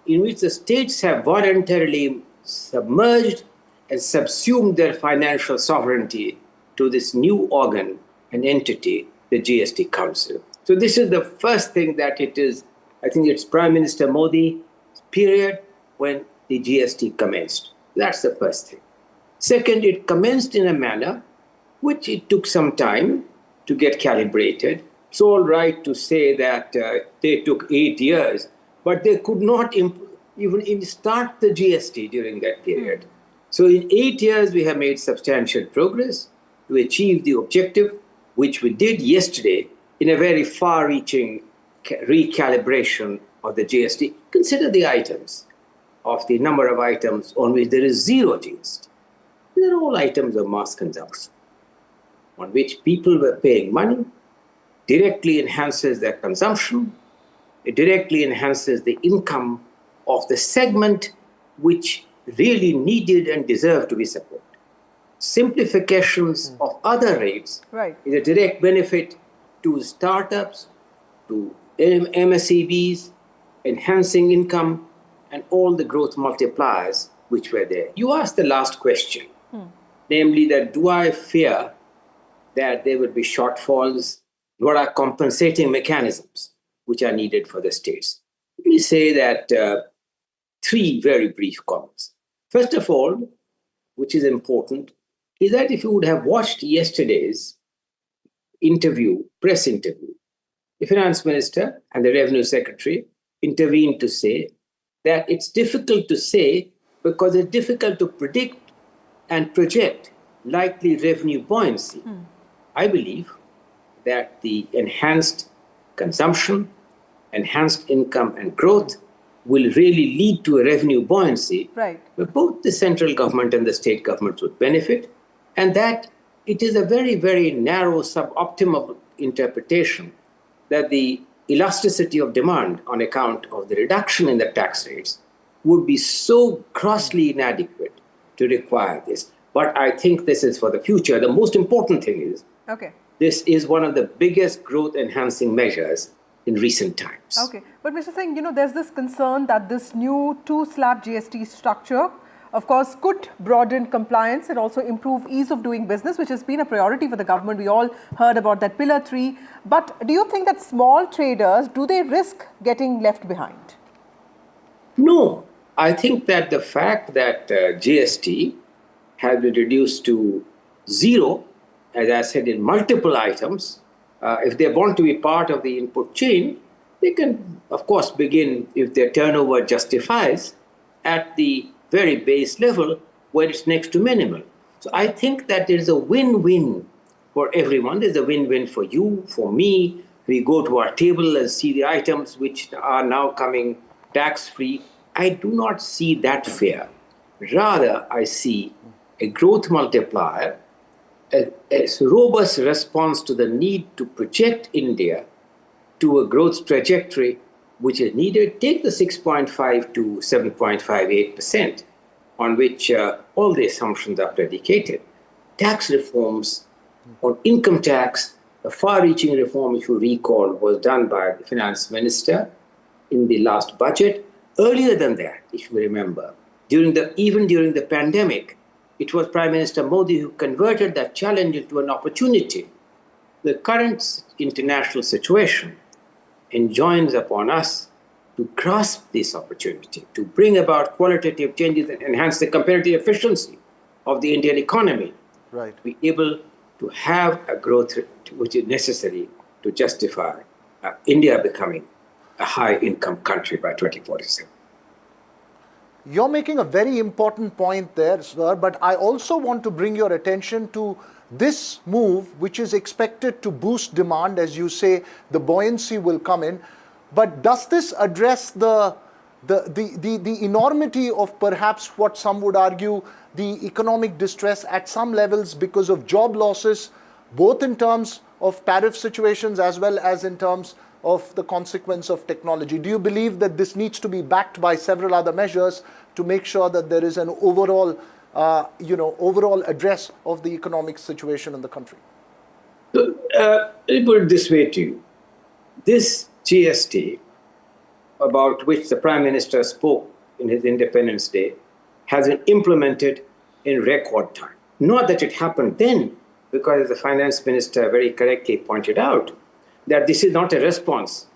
in which the states have voluntarily submerged and subsumed their financial sovereignty to this new organ and entity, the GST Council. So this is the first thing that it is. I think it's Prime Minister Modi period when the GST commenced. That's the first thing. Second, it commenced in a manner which it took some time to get calibrated. It's all right to say that they took 8 years, but they could not even start the GST during that period. So in 8 years, we have made substantial progress to achieve the objective, which we did yesterday in a very far-reaching recalibration of the GST. Consider the items of the number of items on which there is zero GST. These are all items of mass consumption, on which people were paying money, directly enhances their consumption, it directly enhances the income of the segment which really needed and deserved to be supported. Simplifications of other rates is a direct benefit to startups, to MSEBs, enhancing income, and all the growth multipliers which were there. You asked the last question, namely that do I fear that there will be shortfalls? What are compensating mechanisms which are needed for the states? Let me say that 3 very brief comments. First of all, which is important, is that if you would have watched yesterday's press interview, the finance minister and the revenue secretary intervened to say that it's difficult to say because it's difficult to predict and project likely revenue buoyancy. I believe that the enhanced consumption, enhanced income and growth will really lead to a revenue buoyancy where both the central government and the state governments would benefit, and that it is a very, very narrow suboptimal interpretation that the elasticity of demand on account of the reduction in the tax rates would be so grossly inadequate to require this. But I think this is for the future. The most important thing is this is one of the biggest growth-enhancing measures in recent times.
But Mr. Singh, there's this concern that this new 2-slab GST structure, of course, could broaden compliance and also improve ease of doing business, which has been a priority for the government. We all heard about that Pillar 3. But do you think that small traders, do they risk getting left behind?
No. I think that the fact that GST has been reduced to 0, as I said, in multiple items, if they want to be part of the input chain, they can, of course, begin, if their turnover justifies, at the very base level where it's next to minimal. So I think that there is a win-win for everyone. There's a win-win for you, for me. We go to our table and see the items which are now coming tax-free. I do not see that fear. Rather, I see a growth multiplier, a robust response to the need to project India to a growth trajectory which is needed. Take the 6.5 to 7.58%, on which all the assumptions are predicated. Tax reforms on income tax, a far-reaching reform, if you recall, was done by the finance minister in the last budget. Earlier than that, if you remember, even during the pandemic, it was Prime Minister Modi who converted that challenge into an opportunity. The current international situation enjoins upon us to grasp this opportunity, to bring about qualitative changes and enhance the comparative efficiency of the Indian economy. To be able to have a growth rate which is necessary to justify India becoming a high-income country by 2047.
You're making a very important point there, sir, but I also want to bring your attention to this move, which is expected to boost demand. As you say, the buoyancy will come in. But does this address the enormity of perhaps what some would argue the economic distress at some levels because of job losses, both in terms of tariff situations as well as in terms of the consequence of technology? Do you believe that this needs to be backed by several other measures to make sure that there is an overall, overall address of the economic situation in the country?
Let me put it this way to you. This GST, about which the Prime Minister spoke in his Independence Day, has been implemented in record time. Not that it happened then, because as the Finance Minister very correctly pointed out, that this is not a response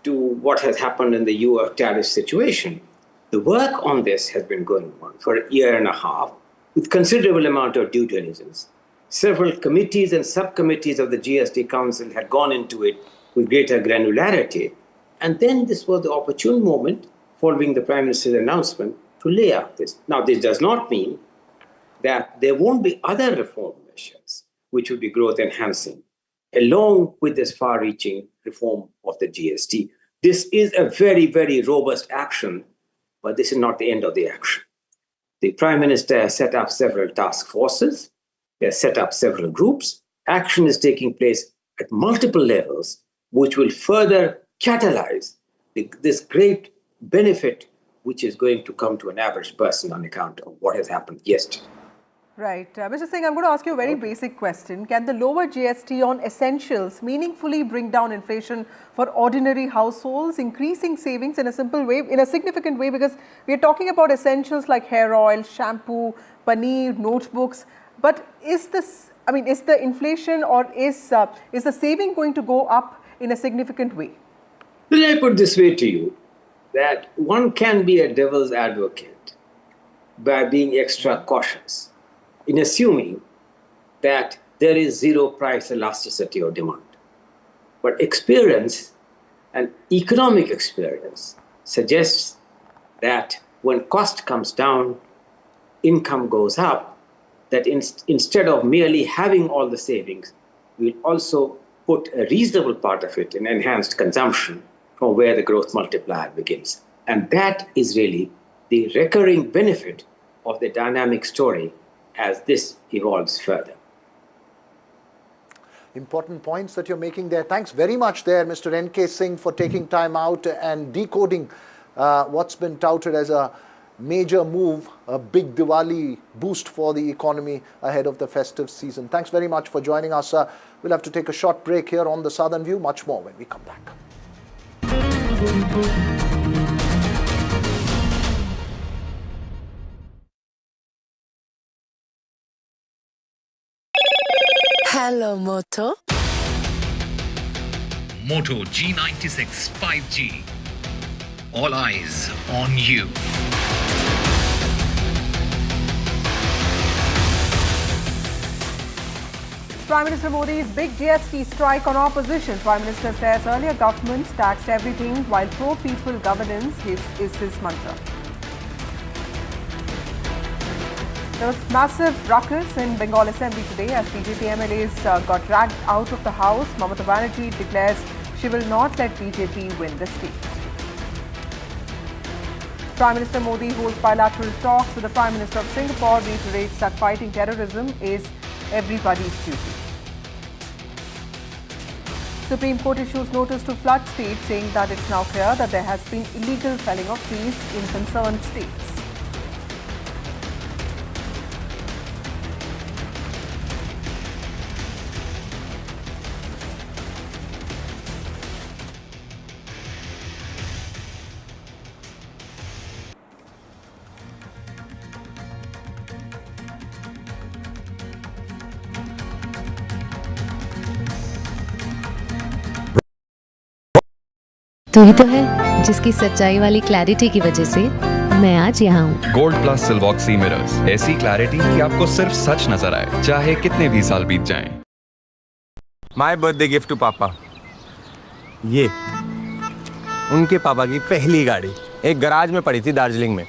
to what has happened in the US tariff situation. The work on this has been going on for a year and a half with considerable amount of due diligence. Several committees and subcommittees of the GST Council had gone into it with greater granularity. And then this was the opportune moment following the Prime Minister's announcement to lay out this. Now, this does not mean that there won't be other reform measures which will be growth enhancing, along with this far-reaching reform of the GST. This is a very, very robust action, but this is not the end of the action. The Prime Minister has set up several task forces. He has set up several groups. Action is taking place at multiple levels, which will further catalyze this great benefit which is going to come to an average person on account of what has happened yesterday.
Right. Mr. Singh, I'm going to ask you a very basic question. Can the lower GST on essentials meaningfully bring down inflation for ordinary households, increasing savings in a simple way, in a significant way? Because we're talking about essentials like hair oil, shampoo, paneer, notebooks. But is this, is the inflation or is the saving going to go up in a significant way?
Let me put it this way to you, that one can be a devil's advocate by being extra cautious in assuming that there is zero price elasticity of demand. But experience and economic experience suggests that when cost comes down, income goes up, that instead of merely having all the savings, we'll also put a reasonable part of it in enhanced consumption from where the growth multiplier begins. And that is really the recurring benefit of the dynamic story as this evolves further.
Important points that you're making there. Thanks very much there, Mr. N.K. Singh, for taking time out and decoding what's been touted as a major move, a big Diwali boost for the economy ahead of the festive season. Thanks very much for joining us. We'll have to take a short break here on The Southern View. Much more when we come back.
Hello, Moto.
Moto G96 5G. All eyes on you.
Prime Minister Modi's big GST strike on opposition. Prime Minister says earlier governments taxed everything while pro-people governance is his mantra. There was massive ruckus in Bengal Assembly today as BJP MLAs got dragged out of the House. Mamata Banerjee declares she will not let BJP win the state. Prime Minister Modi holds bilateral talks with the Prime Minister of Singapore, reiterates that fighting terrorism is everybody's duty. Supreme Court issues notice to flood states saying that it's now clear that there has been illegal felling of trees in concerned states.
तू ही तो है जिसकी सच्चाई वाली clarity की वजह से मैं आज यहाँ हूँ।
गोल्ड प्लस सिल्वॉक्सी मिरर्स, ऐसी क्लैरिटी कि आपको सिर्फ सच नजर आए, चाहे कितने भी साल बीत जाएं।
माय बर्थडे गिफ्ट टू पापा, ये उनके पापा की पहली गाड़ी एक गराज में पड़ी थी दार्जिलिंग में।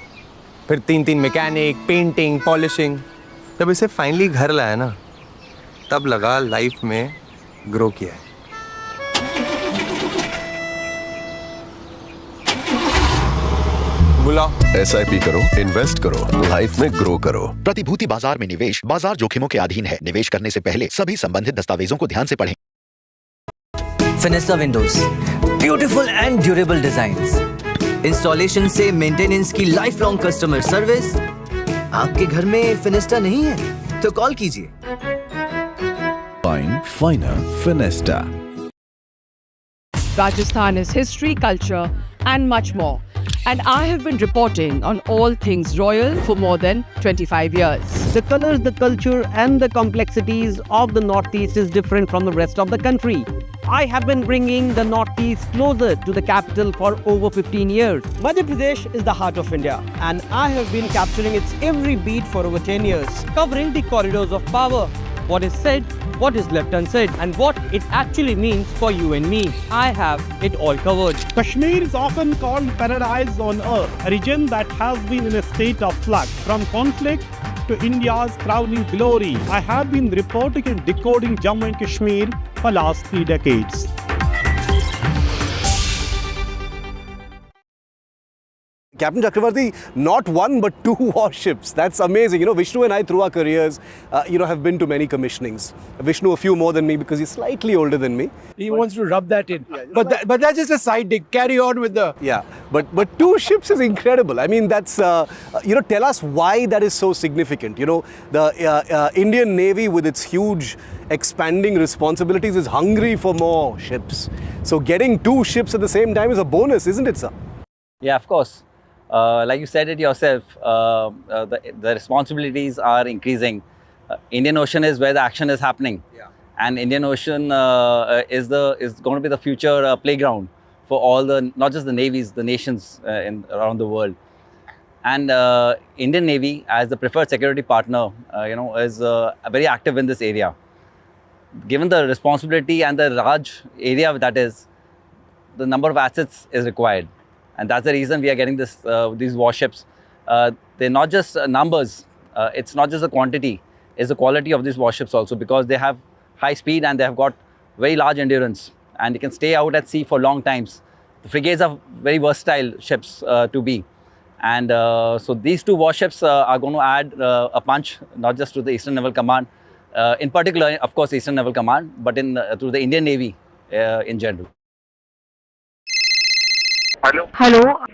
फिर 3 मैकेनिक, पेंटिंग, पॉलिशिंग। जब इसे फाइनली घर लाया ना, तब लगा लाइफ में ग्रो किया है। बुलाओ।
SIP करो, इन्वेस्ट करो, लाइफ में ग्रो करो। प्रतिभूति बाजार में निवेश बाजार जोखिमों के अधीन है। निवेश करने से पहले सभी संबंधित दस्तावेजों को ध्यान से पढ़ें।
Fenesta windows, beautiful and durable designs, installation से मेंटेनेंस की लाइफ लॉन्ग कस्टमर सर्विस। आपके घर में फिनिस्टा नहीं है तो कॉल कीजिए।
Fine, finer, Finesta.
Rajasthan is history, culture, and much more. And I have been reporting on all things royal for more than 25 years.
The colors, the culture, and the complexities of the Northeast is different from the rest of the country. I have been bringing the Northeast closer to the capital for over 15 years. Madhya Pradesh is the heart of India, and I have been capturing its every beat for over 10 years, covering the corridors of power, what is said, what is left unsaid, and what it actually means for you and me. I have it all covered.
Kashmir is often called paradise on earth, a region that has been in a state of flux from conflict to India's crowning glory. I have been reporting and decoding Jammu and Kashmir for last 3 decades.
Captain Chakravarti, not one but 2 warships. That's amazing. You know, Vishnu and I, through our careers, have been to many commissionings. Vishnu a few more than me because he's slightly older than me.
He wants to rub that in. But that's just a side dig. Carry on with the...
Yeah, but 2 ships is incredible. I mean, that's, tell us why that is so significant. You know, the Indian Navy with its huge expanding responsibilities is hungry for more ships. So getting 2 ships at the same time is a bonus, isn't it, sir?
Yeah, of course. Like you said it yourself, the responsibilities are increasing. Indian Ocean is where the action is happening, and Indian Ocean is going to be the future playground for all not just the navies, the nations around the world. And Indian Navy, as the preferred security partner, is very active in this area. Given the responsibility and the large area that is, the number of assets is required. And that's the reason we are getting these warships. They're not just numbers, it's not just the quantity, it's the quality of these warships also, because they have high speed and they have got very large endurance and they can stay out at sea for long times. The frigates are very versatile ships to be. And so these 2 warships are going to add a punch, not just to the Eastern Naval Command, in particular, of course, Eastern Naval Command, but to the Indian Navy in general.
Hello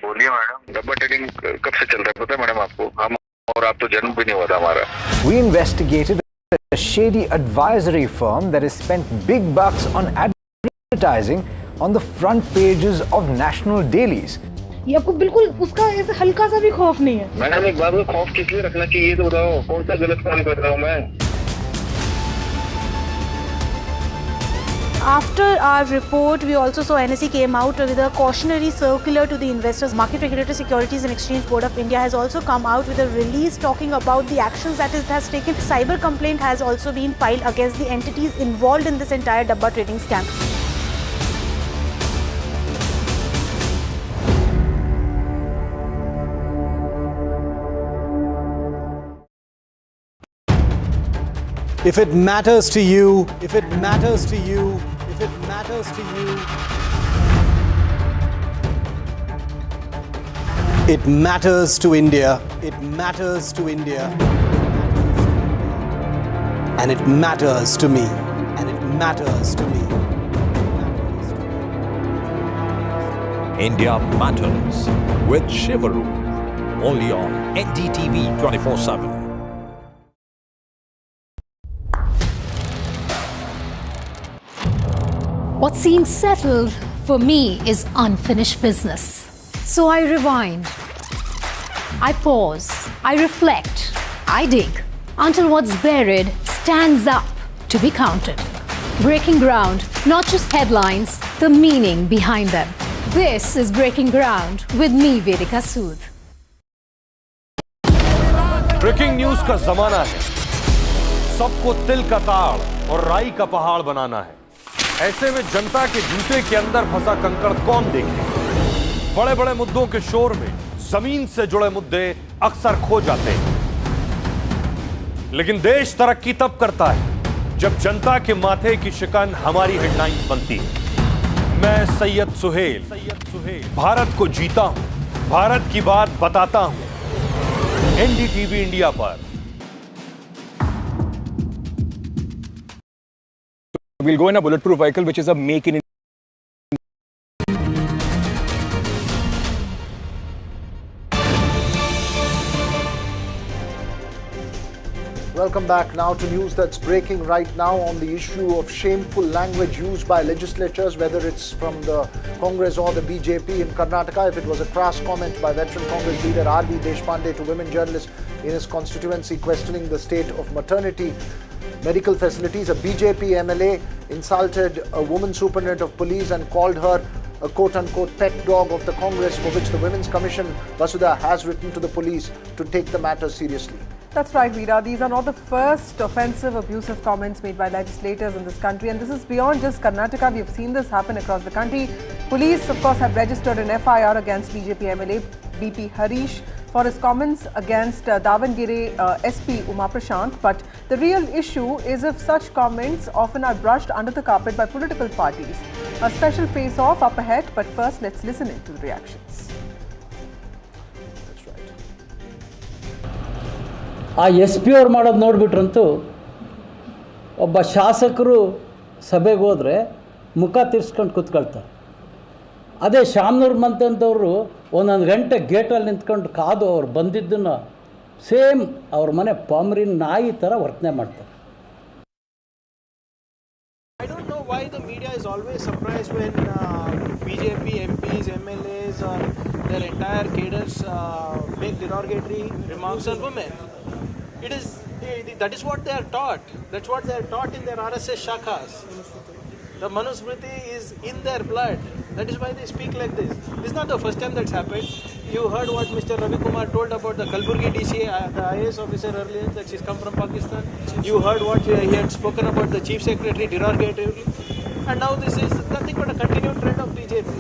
बोलिए madam, डब्बा trading कब से चल रहा है पता है madam आपको? हम और आप तो जन्म भी नहीं हुआ था हमारा।
We investigated a shady advisory firm that has spent big bucks on advertising on the front pages of national dailies.
ये आपको बिल्कुल उसका ऐसे हल्का सा भी खौफ नहीं है।
मैडम एक बात को खौफ किस लिए रखना चाहिए ये तो बताओ, कौन सा गलत काम कर रहा हूँ मैं?
After our report, we also saw NSE came out with a cautionary circular to the investors. Market Regulator Securities and Exchange Board of India has also come out with a release talking about the actions that it has taken. Cyber complaint has also been filed against the entities involved in this entire Dabba trading scam.
If it matters to you, if it matters to you, if it matters to you, it matters to India, it matters to India, and it matters to me, and it matters to me.
India Matters with Shivaru, only on NDTV 24/7.
What seems settled for me is unfinished business. So I rewind, I pause, I reflect, I dig until what's buried stands up to be counted. Breaking ground, not just headlines, the meaning behind them. This is Breaking Ground with me, Vedika Sood.
Breaking news का जमाना है, सबको तिल का ताड़ और राई का पहाड़ बनाना है। ऐसे में जनता के जूते के अंदर फंसा कंकड़ कौन देखे? बड़े बड़े मुद्दों के शोर में
जमीन से जुड़े मुद्दे अक्सर खो जाते हैं, लेकिन देश तरक्की तब करता है जब जनता के माथे की शिकन हमारी हेडलाइंस बनती है। मैं सैयद सुहेल भारत को जीता हूं, भारत की बात बताता हूं, एनडीटीवी इंडिया पर।
We'll go in a bulletproof vehicle, which is a make in India.
Welcome back now to news that's breaking right now on the issue of shameful language used by legislatures, whether it's from the Congress or the BJP in Karnataka. If it was a crass comment by veteran Congress leader R.V. Deshpande to women journalists in his constituency questioning the state of maternity medical facilities, a BJP MLA insulted a woman superintendent of police and called her a quote-unquote pet dog of the Congress, for which the Women's Commission, Vasudha, has written to the police to take the matter seriously.
That's right, Veera. These are not the first offensive, abusive comments made by legislators in this country. And this is beyond just Karnataka. We have seen this happen across the country. Police, of course, have registered an FIR against BJP MLA BP Harish for his comments against Davangere SP Uma Prashant. But the real issue is if such comments often are brushed under the carpet by political parties. A special face-off up ahead. But first, let's listen in to the reactions.
ಆ S P ಅವ್ರು ಮಾಡೋದು ನೋಡಿಬಿಟ್ರಂತೂ ಒಬ್ಬ ಶಾಸಕರು ಸಭೆಗೆ ಹೋದರೆ ಮುಖ ತಿರ್ಸ್ಕೊಂಡು ಕೂತ್ಕೊಳ್ತಾರೆ. ಅದೇ ಶಾಮನೂರು ಮಂತಂದವರು ಒಂದೊಂದು ಗಂಟೆ ಗೇಟಲ್ಲಿ ನಿಂತ್ಕೊಂಡು ಕಾದು ಅವ್ರು ಬಂದಿದ್ದನ್ನು ಸೇಮ್ ಅವ್ರ ಮನೆ ಪಾಮ್ರಿನ್ ನಾಯಿ ಥರ ವರ್ತನೆ ಮಾಡ್ತಾರೆ.
I don't know why the media is always surprised when BJP MPs, MLAs or their entire cadres make derogatory remarks on women. That is what they are taught. That's what they are taught in their RSS shakhas. The Manusmriti is in their blood. That is why they speak like this. This is not the first time that's happened. You heard what Mr. Ravi Kumar told about the Kalburgi DCA, the IAS officer earlier, that she's come from Pakistan. You heard what he had spoken about the Chief Secretary derogatively. And now this is nothing but a continued trend of BJP.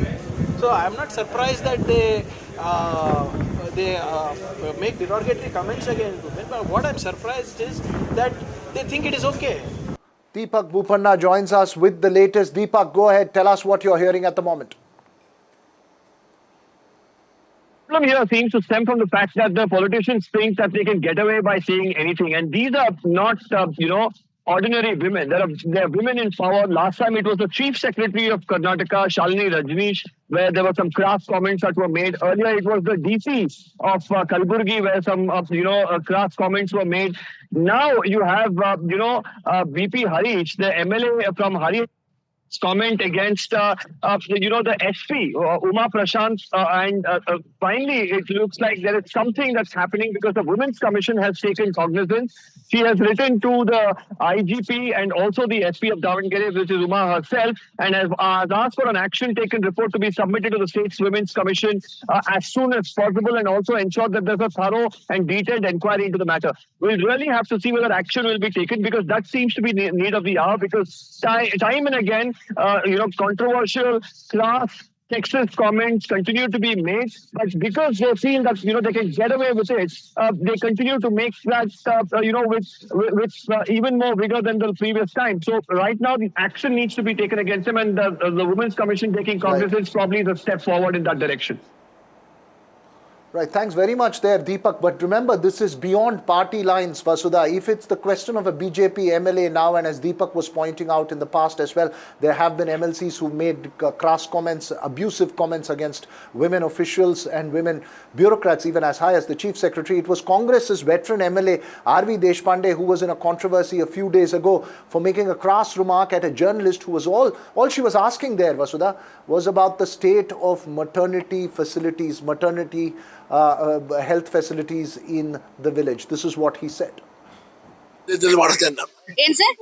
So I am not surprised that they make derogatory comments against women. But what I am surprised is that they think it is okay.
Deepak Bhupanna joins us with the latest. Deepak, go ahead. Tell us what you're hearing at the moment.
The problem here seems to stem from the fact that the politicians think that they can get away by saying anything. And these are not, ordinary women. There are women in power. Last time it was the Chief Secretary of Karnataka, Shalini Rajneesh, where there were some crass comments that were made. Earlier it was the DC of Kalburgi, where some crass comments were made. Now you have, BP Harish, the MLA from Haryana, comment against the SP Uma Prashant, and finally it looks like there is something that's happening because the Women's Commission has taken cognizance. She has written to the IGP and also the SP of Davangere, which is Uma herself, and has asked for an action taken report to be submitted to the state's Women's Commission as soon as possible, and also ensure that there's a thorough and detailed inquiry into the matter. We'll really have to see whether action will be taken, because that seems to be the need of the hour, because time and again controversial, class, sexist comments continue to be made, but because they feel that they can get away with it, they continue to make that with even more vigor than the previous time. So right now, the action needs to be taken against them, and the Women's Commission taking cognizance probably is a step forward in that direction.
Right, thanks very much there, Deepak. But remember, this is beyond party lines, Vasudha. If it's the question of a BJP MLA now, and as Deepak was pointing out in the past as well, there have been MLCs who made crass comments, abusive comments against women officials and women bureaucrats, even as high as the Chief Secretary. It was Congress's veteran MLA, R.V. Deshpande, who was in a controversy a few days ago for making a crass remark at a journalist who was all she was asking there, Vasudha, was about the state of maternity facilities, health facilities in the village. This is what he said.
ಏನ್ sir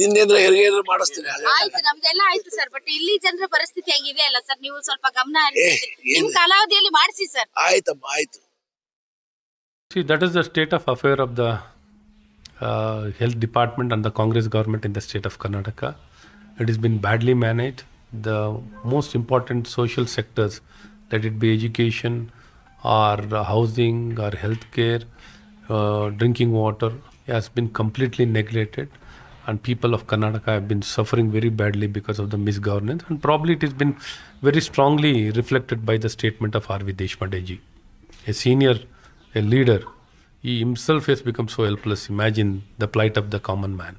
ನಿನ್ನೇಂದ್ರ ಹೆರಿಗೆ ಮಾಡಿಸ್ತೀನಿ ಆಯ್ತು ನಮ್ದೆಲ್ಲ ಆಯ್ತು sir but ಇಲ್ಲಿ ಜನರ ಪರಿಸ್ಥಿತಿ ಹೆಂಗಿದೆ ಅಲ್ಲ ಸರ್ ನೀವು ಸ್ವಲ್ಪ ಗಮನ ಹರಿಸಿ ನಿಮ್ಮ ಕಾಲಾವಧಿಯಲ್ಲಿ ಮಾಡಿಸಿ ಸರ್ ಆಯ್ತಮ್ಮ ಆಯ್ತು
See, that is the state of affair of the health department and the Congress government in the state of Karnataka. It has been badly managed. The most important social sectors, let it be education or housing or healthcare, drinking water has been completely neglected, and people of Karnataka have been suffering very badly because of the misgovernance, and probably it has been very strongly reflected by the statement of R.V. Deshpande ji, a senior, a leader. He himself has become so helpless. Imagine the plight of the common man.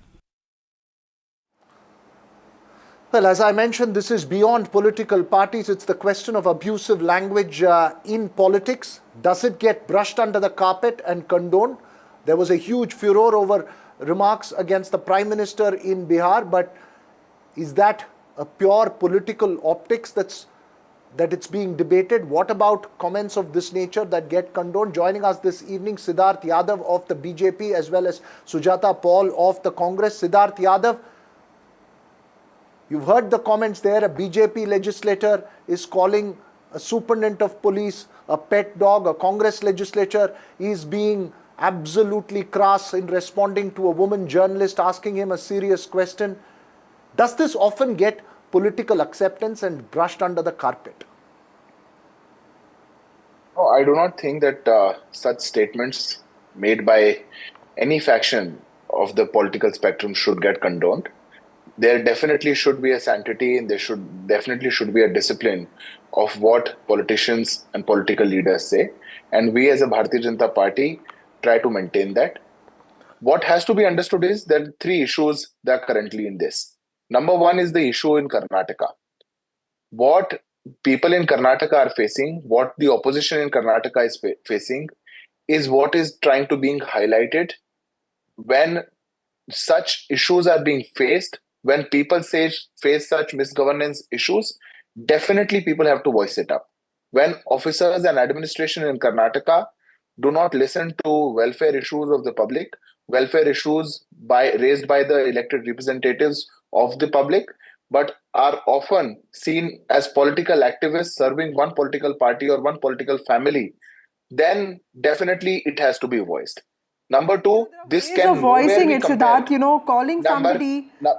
Well, as I mentioned, this is beyond political parties. It's the question of abusive language in politics. Does it get brushed under the carpet and condoned? There was a huge furor over remarks against the Prime Minister in Bihar, but is that a pure political optics that it's being debated? What about comments of this nature that get condoned? Joining us this evening, Siddharth Yadav of the BJP as well as Sujata Paul of the Congress. Siddharth Yadav, you've heard the comments there. A BJP legislator is calling a superintendent of police a pet dog. A Congress legislator is being absolutely crass in responding to a woman journalist asking him a serious question. Does this often get political acceptance and brushed under the carpet?
No, I do not think that such statements made by any faction of the political spectrum should get condoned. There definitely should be a sanctity and there definitely should be a discipline of what politicians and political leaders say. And we as a Bharatiya Janata Party try to maintain that. What has to be understood is that three issues that are currently in this. Number one is the issue in Karnataka. What people in Karnataka are facing, what the opposition in Karnataka is facing, is what is trying to being highlighted when such issues are being faced. When people face such misgovernance issues, definitely people have to voice it up. When officers and administration in Karnataka do not listen to welfare issues of the public, welfare issues raised by the elected representatives of the public, but are often seen as political activists serving one political party or one political family, then definitely it has to be voiced. Number two, this can
voicing it,
compared.
Siddharth,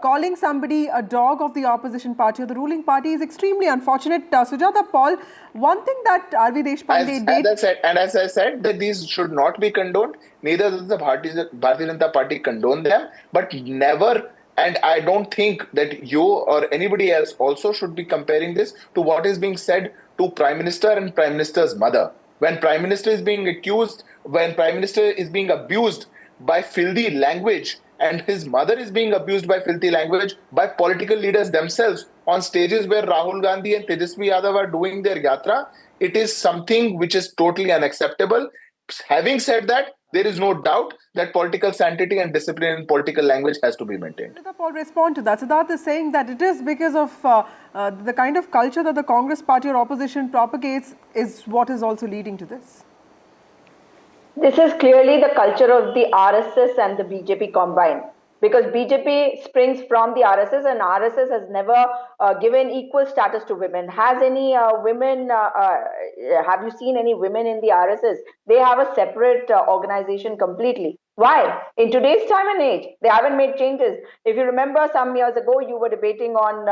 calling somebody a dog of the opposition party or the ruling party is extremely unfortunate. Sujata Paul, one thing that R.V. Deshpande did...
As I said, that these should not be condoned. Neither does the Bharatiya Janata Party condone them, but never, and I don't think that you or anybody else also should be comparing this to what is being said to Prime Minister and Prime Minister's mother. When Prime Minister is being accused, when Prime Minister is being abused by filthy language, and his mother is being abused by filthy language by political leaders themselves on stages where Rahul Gandhi and Tejasvi Yadav are doing their yatra, it is something which is totally unacceptable. Having said that, there is no doubt that political sanctity and discipline in political language has to be maintained.
Sujata Paul, respond to that. Siddharth is saying that it is because of the kind of culture that the Congress party or opposition propagates is what is also leading to this.
This is clearly the culture of the RSS and the BJP combined. Because BJP springs from the RSS and RSS has never given equal status to women. Has any women, have you seen any women in the RSS? They have a separate organization completely. Why? In today's time and age, they haven't made changes. If you remember some years ago, you were debating on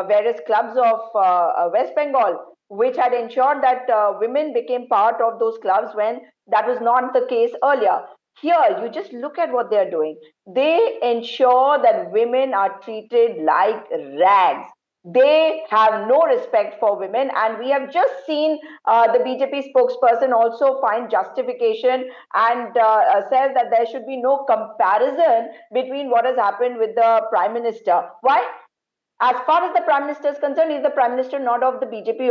various clubs of West Bengal, which had ensured that women became part of those clubs when that was not the case earlier. Here, you just look at what they're doing. They ensure that women are treated like rags. They have no respect for women, and we have just seen the BJP spokesperson also find justification and says that there should be no comparison between what has happened with the Prime Minister. Why? As far as the Prime Minister is concerned, he's the Prime Minister not of the BJP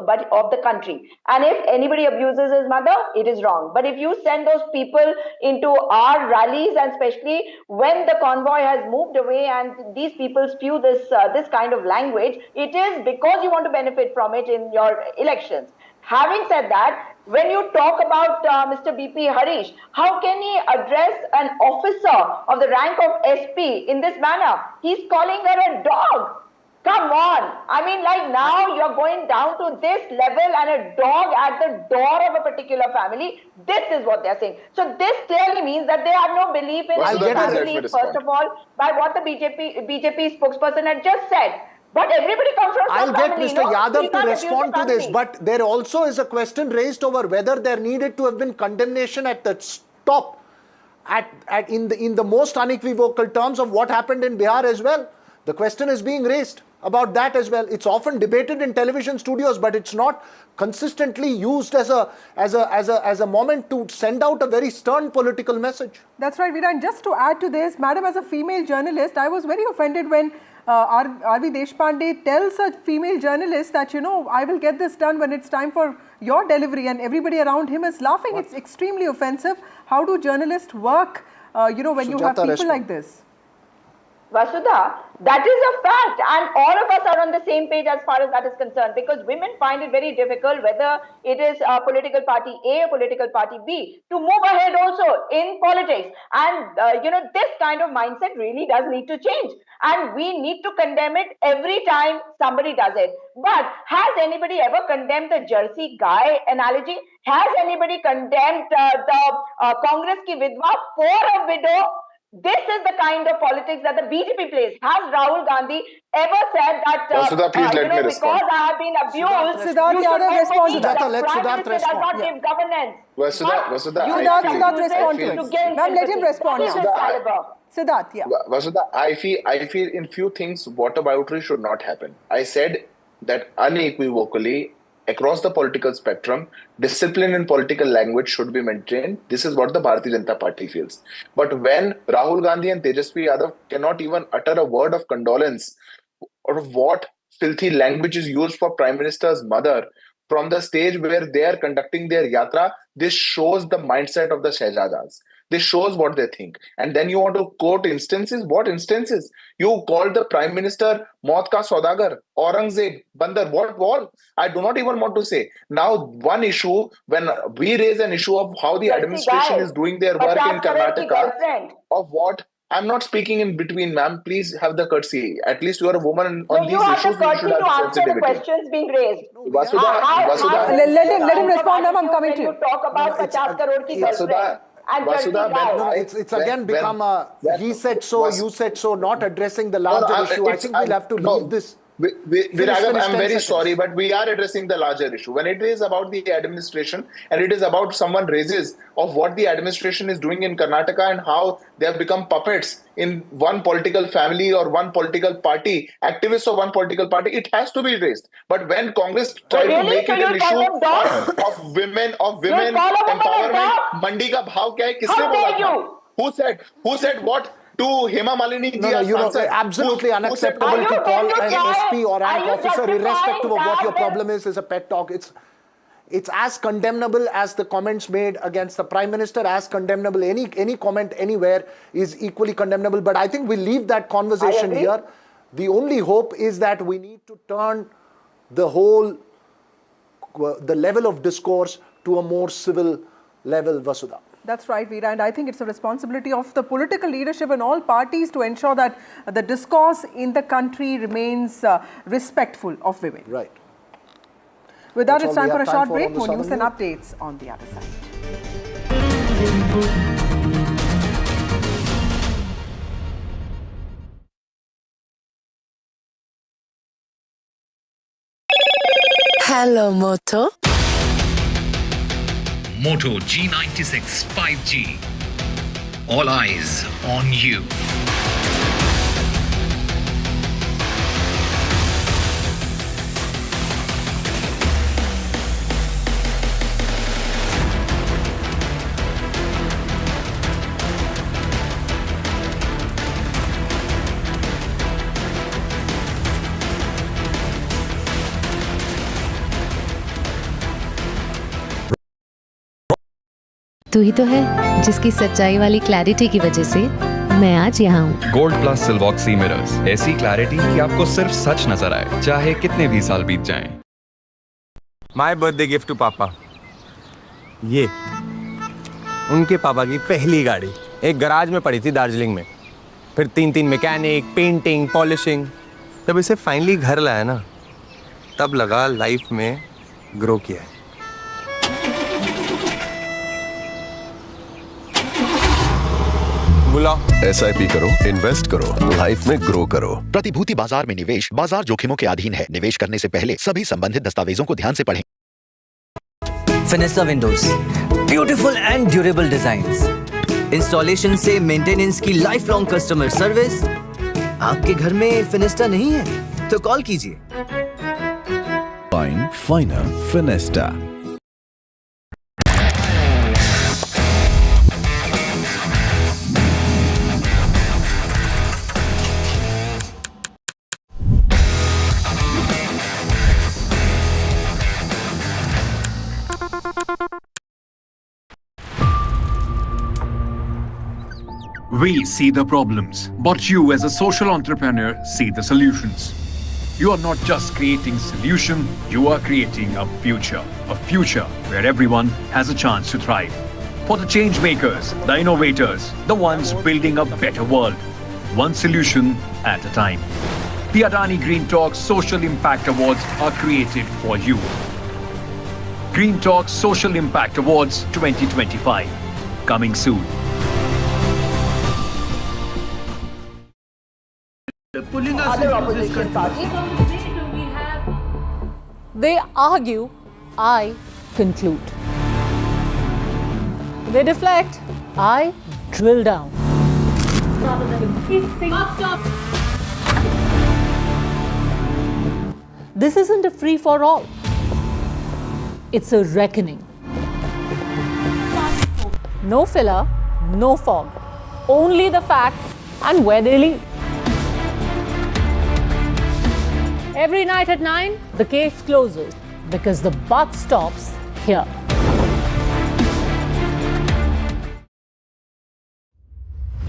but of the country. And if anybody abuses his mother, it is wrong. But if you send those people into our rallies, and especially when the convoy has moved away and these people spew this kind of language, it is because you want to benefit from it in your elections. Having said that, when you talk about Mr. BP Harish, how can he address an officer of the rank of SP in this manner? He's calling her a dog. Come on. I mean, like now you're going down to this level and a dog at the door of a particular family. This is what they're saying. So this clearly means that they have no belief in any family, first of all, by what the BJP spokesperson had just said. But everybody comes from
I'll
some
get
family,
Mr.
no?
Yadav
We
to
can't
respond
abuse
to
the
this,
family.
but there also is a question raised over whether there needed to have been condemnation at the top, in the most unequivocal terms of what happened in Bihar as well. The question is being raised about that as well. It's often debated in television studios, but it's not consistently used as a moment to send out a very stern political message.
That's right, Veera. And just to add to this, madam, as a female journalist, I was very offended when R.V. Deshpande tells a female journalist that, I will get this done when it's time for your delivery, and everybody around him is laughing. It's extremely offensive. How do journalists work, when you have people like this?
Vasudha, that is a fact, and all of us are on the same page as far as that is concerned, because women find it very difficult, whether it is a political party A or political party B, to move ahead also in politics. And this kind of mindset really does need to change, and we need to condemn it every time somebody does it. But has anybody ever condemned the Jersey guy analogy? Has anybody condemned the Congress ki vidwa for a widow? This is the kind of politics that the BJP plays. Has Rahul Gandhi ever said that,
Vasudha, please let me respond.
because I have been abused,
Siddharth
you should
Yadav
vote
respond
for
to
me?
that.
The
Let
Prime
Siddharth
Minister does
respond.
not give governance.
Vasudha,
Siddharth respond to it.
gain
Ma'am, let him
sympathy.
respond
That is
now.
his caliber.
Siddharth, yeah.
Vasudha, I feel in few things whataboutery should not happen. I said that unequivocally across the political spectrum, discipline in political language should be maintained. This is what the Bharatiya Janata Party feels. But when Rahul Gandhi and Tejasvi Yadav cannot even utter a word of condolence or what filthy language is used for Prime Minister's mother from the stage where they are conducting their yatra, this shows the mindset of the Shehzadas. This shows what they think. And then you want to quote instances? What instances? You called the Prime Minister Maut Ka Saudagar, Aurangzeb, Bandar, what? I do not even want to say. Now, one issue, when we raise an issue of how the administration is doing their work in Karnataka, of what? I'm not speaking in between, ma'am. Please have the courtesy. At least you are a woman on these issues.
You have the courtesy to answer the questions being raised.
Vasudha,
let him respond, ma'am. I'm coming to you.
You talk about 50 crore ki girlfriend. And
it's again become a he said so, you said so, not addressing the larger issue. I think we'll have to leave this.
I'm very sorry, but we are addressing the larger issue. When it is about the administration and it is about someone raises of what the administration is doing in Karnataka and how they have become puppets in one political family or one political party, activists of one political party, it has to be raised. But when Congress tried to make it an issue of women empowerment, mandi ka bhav kya hai? Kisne bola tha? Who said what? To Hema Malini ji,
absolutely unacceptable to call an SP or rank officer, irrespective of what your problem is a pet talk. It's as condemnable as the comments made against the Prime Minister, as condemnable. Any comment anywhere is equally condemnable. But I think we leave that conversation here. The only hope is that we need to turn the level of discourse to a more civil level, Vasudha.
That's right, Veera, and I think it's a responsibility of the political leadership in all parties to ensure that the discourse in the country remains respectful of women.
Right.
With that, it's time for a short break. More news and updates on the other side.
Hello, Moto.
Moto G96 5G. All eyes on you.
तू ही तो है जिसकी सच्चाई वाली clarity की वजह से मैं आज यहाँ हूँ।
गोल्ड प्लस सिल्वॉक्सी मिरर्स, ऐसी क्लैरिटी कि आपको सिर्फ सच नजर आए, चाहे कितने भी साल बीत जाएं।
माय बर्थडे गिफ्ट टू पापा, ये उनके पापा की पहली गाड़ी एक गराज में पड़ी थी दार्जिलिंग में, फिर 3 मैकेनिक, पेंटिंग, पॉलिशिंग। जब इसे फाइनली घर लाया ना, तब लगा लाइफ में ग्रो किया है। बुलाओ।
SIP करो, इन्वेस्ट करो, लाइफ में ग्रो करो।
प्रतिभूति बाजार में निवेश बाजार जोखिमों के अधीन है। निवेश करने से पहले सभी संबंधित दस्तावेजों को ध्यान से पढ़ें।
Fenesta windows, beautiful and durable designs, installation से मेंटेनेंस की लाइफ लॉन्ग कस्टमर सर्विस। आपके घर में फिनिस्टा नहीं है तो कॉल कीजिए।
Finer Finesta.
We see the problems, but you as a social entrepreneur see the solutions. You are not just creating solution, you are creating a future where everyone has a chance to thrive. For the change makers, the innovators, the ones building a better world, one solution at a time. The Adani Green Talk Social Impact Awards are created for you. Green Talk Social Impact Awards 2025, coming soon.
Pulling us
Other
into
opposition
this
parties.
They argue, I conclude. They deflect, I drill down. This isn't a free-for-all. It's a reckoning. No filler, no fog. Only the facts and where they lead. Every night at 9, the case closes because the buck stops here.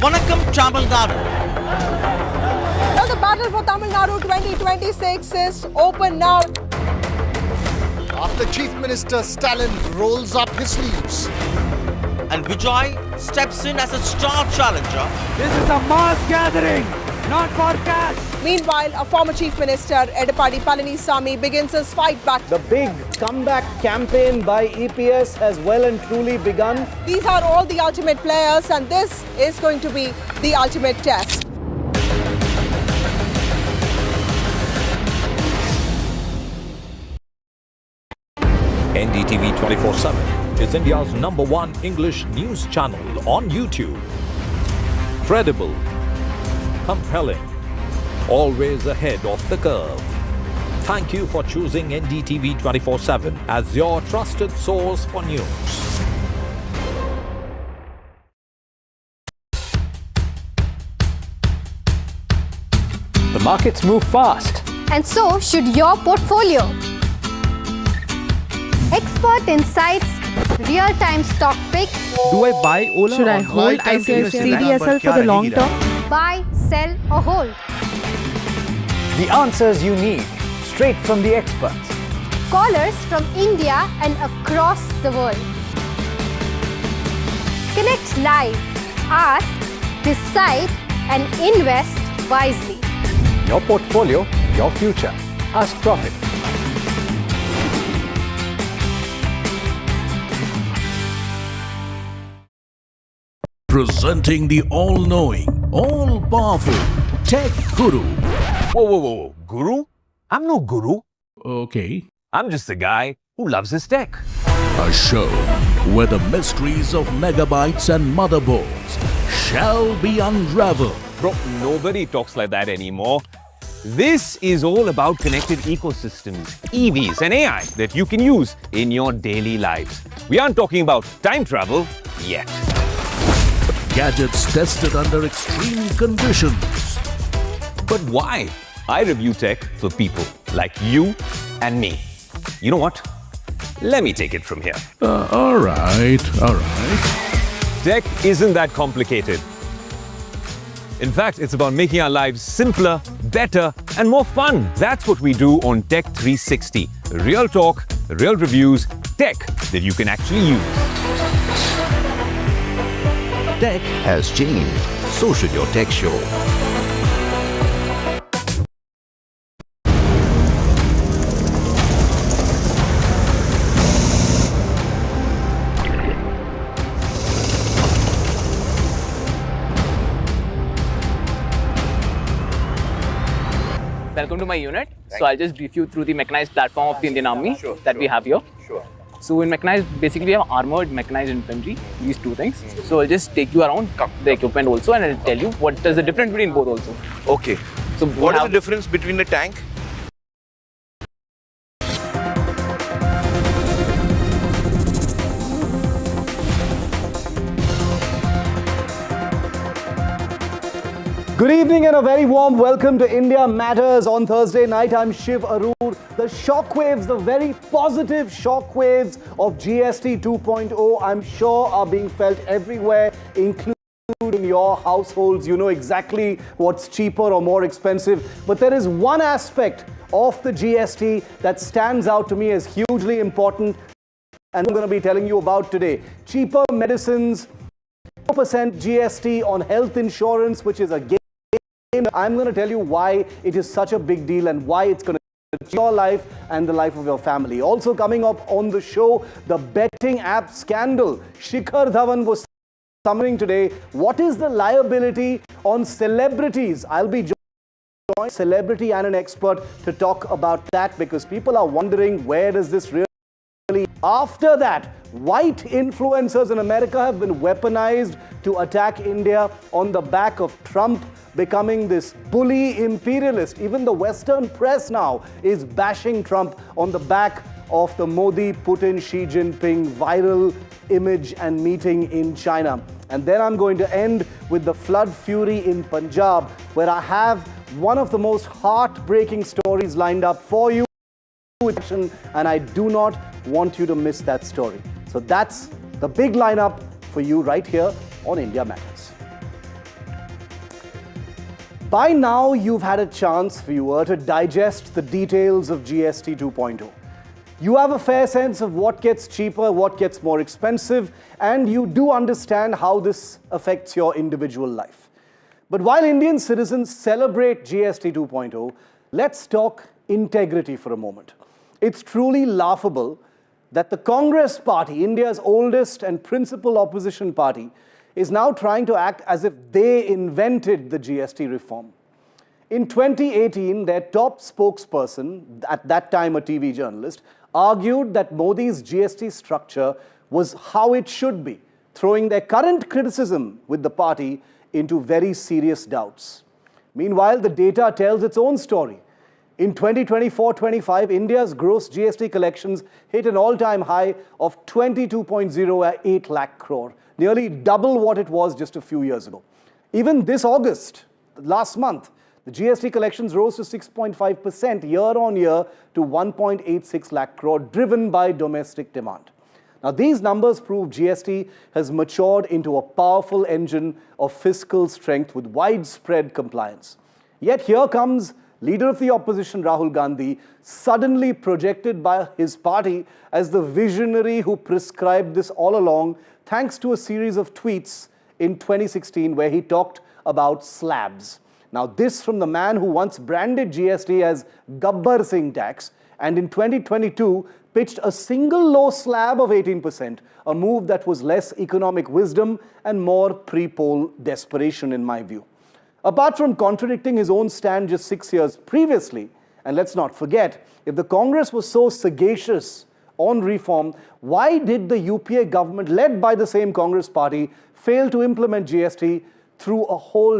Vanakkam Tamil Nadu.
Now the battle for Tamil Nadu 2026 is open now.
After Chief Minister Stalin rolls up his sleeves.
And Vijay steps in as a star challenger.
This is a mass gathering, not for cash.
Meanwhile, a former Chief Minister, Edapadi Palanisamy, begins his fight back.
The big comeback campaign by EPS has well and truly begun.
These are all the ultimate players, and this is going to be the ultimate test.
NDTV 24/7 is India's #1 English news channel on YouTube. Credible, compelling, always ahead of the curve. Thank you for choosing NDTV 24/7 as your trusted source for news.
The markets move fast.
And so should your portfolio. Expert insights, real-time stock picks.
Do I buy Ola?
Should I
or
hold
CDSL
for the long term? Buy, sell or hold.
The answers you need, straight from the experts.
Callers from India and across the world. Connect live, ask, decide and invest wisely.
Your portfolio, your future. Ask Profit.
Presenting the all-knowing, all-powerful Tech Guru.
Whoa. Guru? I'm no guru.
Okay.
I'm just a guy who loves his tech.
A show where the mysteries of megabytes and motherboards shall be unraveled.
Bro, nobody talks like that anymore. This is all about connected ecosystems, EVs and AI that you can use in your daily lives. We aren't talking about time travel yet.
Gadgets tested under extreme conditions.
But why? I review tech for people like you and me. You know what? Let me take it from here.
All right.
Tech isn't that complicated. In fact, it's about making our lives simpler, better, and more fun. That's what we do on Tech 360. Real talk, real reviews, tech that you can actually use.
Tech has changed. So should your tech show.
welcome to my unit. So I'll just brief you through the mechanized platform of the Indian Army that we have here.
Sure.
So in mechanized, basically we have armored, mechanized infantry, these two things. So I'll just take you around the equipment also and I'll tell you what is the difference between both also.
Okay.
So
what is the difference between the tank?
Good evening and a very warm welcome to India Matters on Thursday night. I'm Shiv Arur. The shockwaves, the very positive shockwaves of GST 2.0, I'm sure are being felt everywhere, including in your households. You know exactly what's cheaper or more expensive. But there is one aspect of the GST that stands out to me as hugely important, and I'm going to be telling you about today. Cheaper medicines, 4% GST on health insurance, which is a game. I'm going to tell you why it is such a big deal and why it's going to change your life and the life of your family. Also coming up on the show, the betting app scandal. Shikhar Dhawan was summoning today. What is the liability on celebrities? I'll be joined celebrity and an expert to talk about that, because people are wondering, where does this really... After that, white influencers in America have been weaponized to attack India on the back of Trump becoming this bully imperialist. Even the Western press now is bashing Trump on the back of the Modi, Putin, Xi Jinping viral image and meeting in China. And then I'm going to end with the flood fury in Punjab, where I have one of the most heartbreaking stories lined up for you. And I do not want you to miss that story. So that's the big lineup for you right here on India Matters. By now, you've had a chance, viewer, to digest the details of GST 2.0. You have a fair sense of what gets cheaper, what gets more expensive, and you do understand how this affects your individual life. But while Indian citizens celebrate GST 2.0, let's talk integrity for a moment. It's truly laughable that the Congress party, India's oldest and principal opposition party, is now trying to act as if they invented the GST reform. In 2018, their top spokesperson, at that time a TV journalist, argued that Modi's GST structure was how it should be, throwing their current criticism with the party into very serious doubts. Meanwhile, the data tells its own story. In 2024-25, India's gross GST collections hit an all-time high of 22.08 lakh crore, nearly double what it was just a few years ago. Even this August, last month, the GST collections rose to 6.5% year-on-year to 1.86 lakh crore, driven by domestic demand. Now, these numbers prove GST has matured into a powerful engine of fiscal strength with widespread compliance. Yet here comes Leader of the opposition Rahul Gandhi, suddenly projected by his party as the visionary who prescribed this all along, thanks to a series of tweets in 2016 where he talked about slabs. Now, this from the man who once branded GST as Gabbar Singh tax, and in 2022 pitched a single low slab of 18%, a move that was less economic wisdom and more pre-poll desperation in my view. Apart from contradicting his own stand just 6 years previously, and let's not forget, if the Congress was so sagacious on reform, why did the UPA government, led by the same Congress party, fail to implement GST through a whole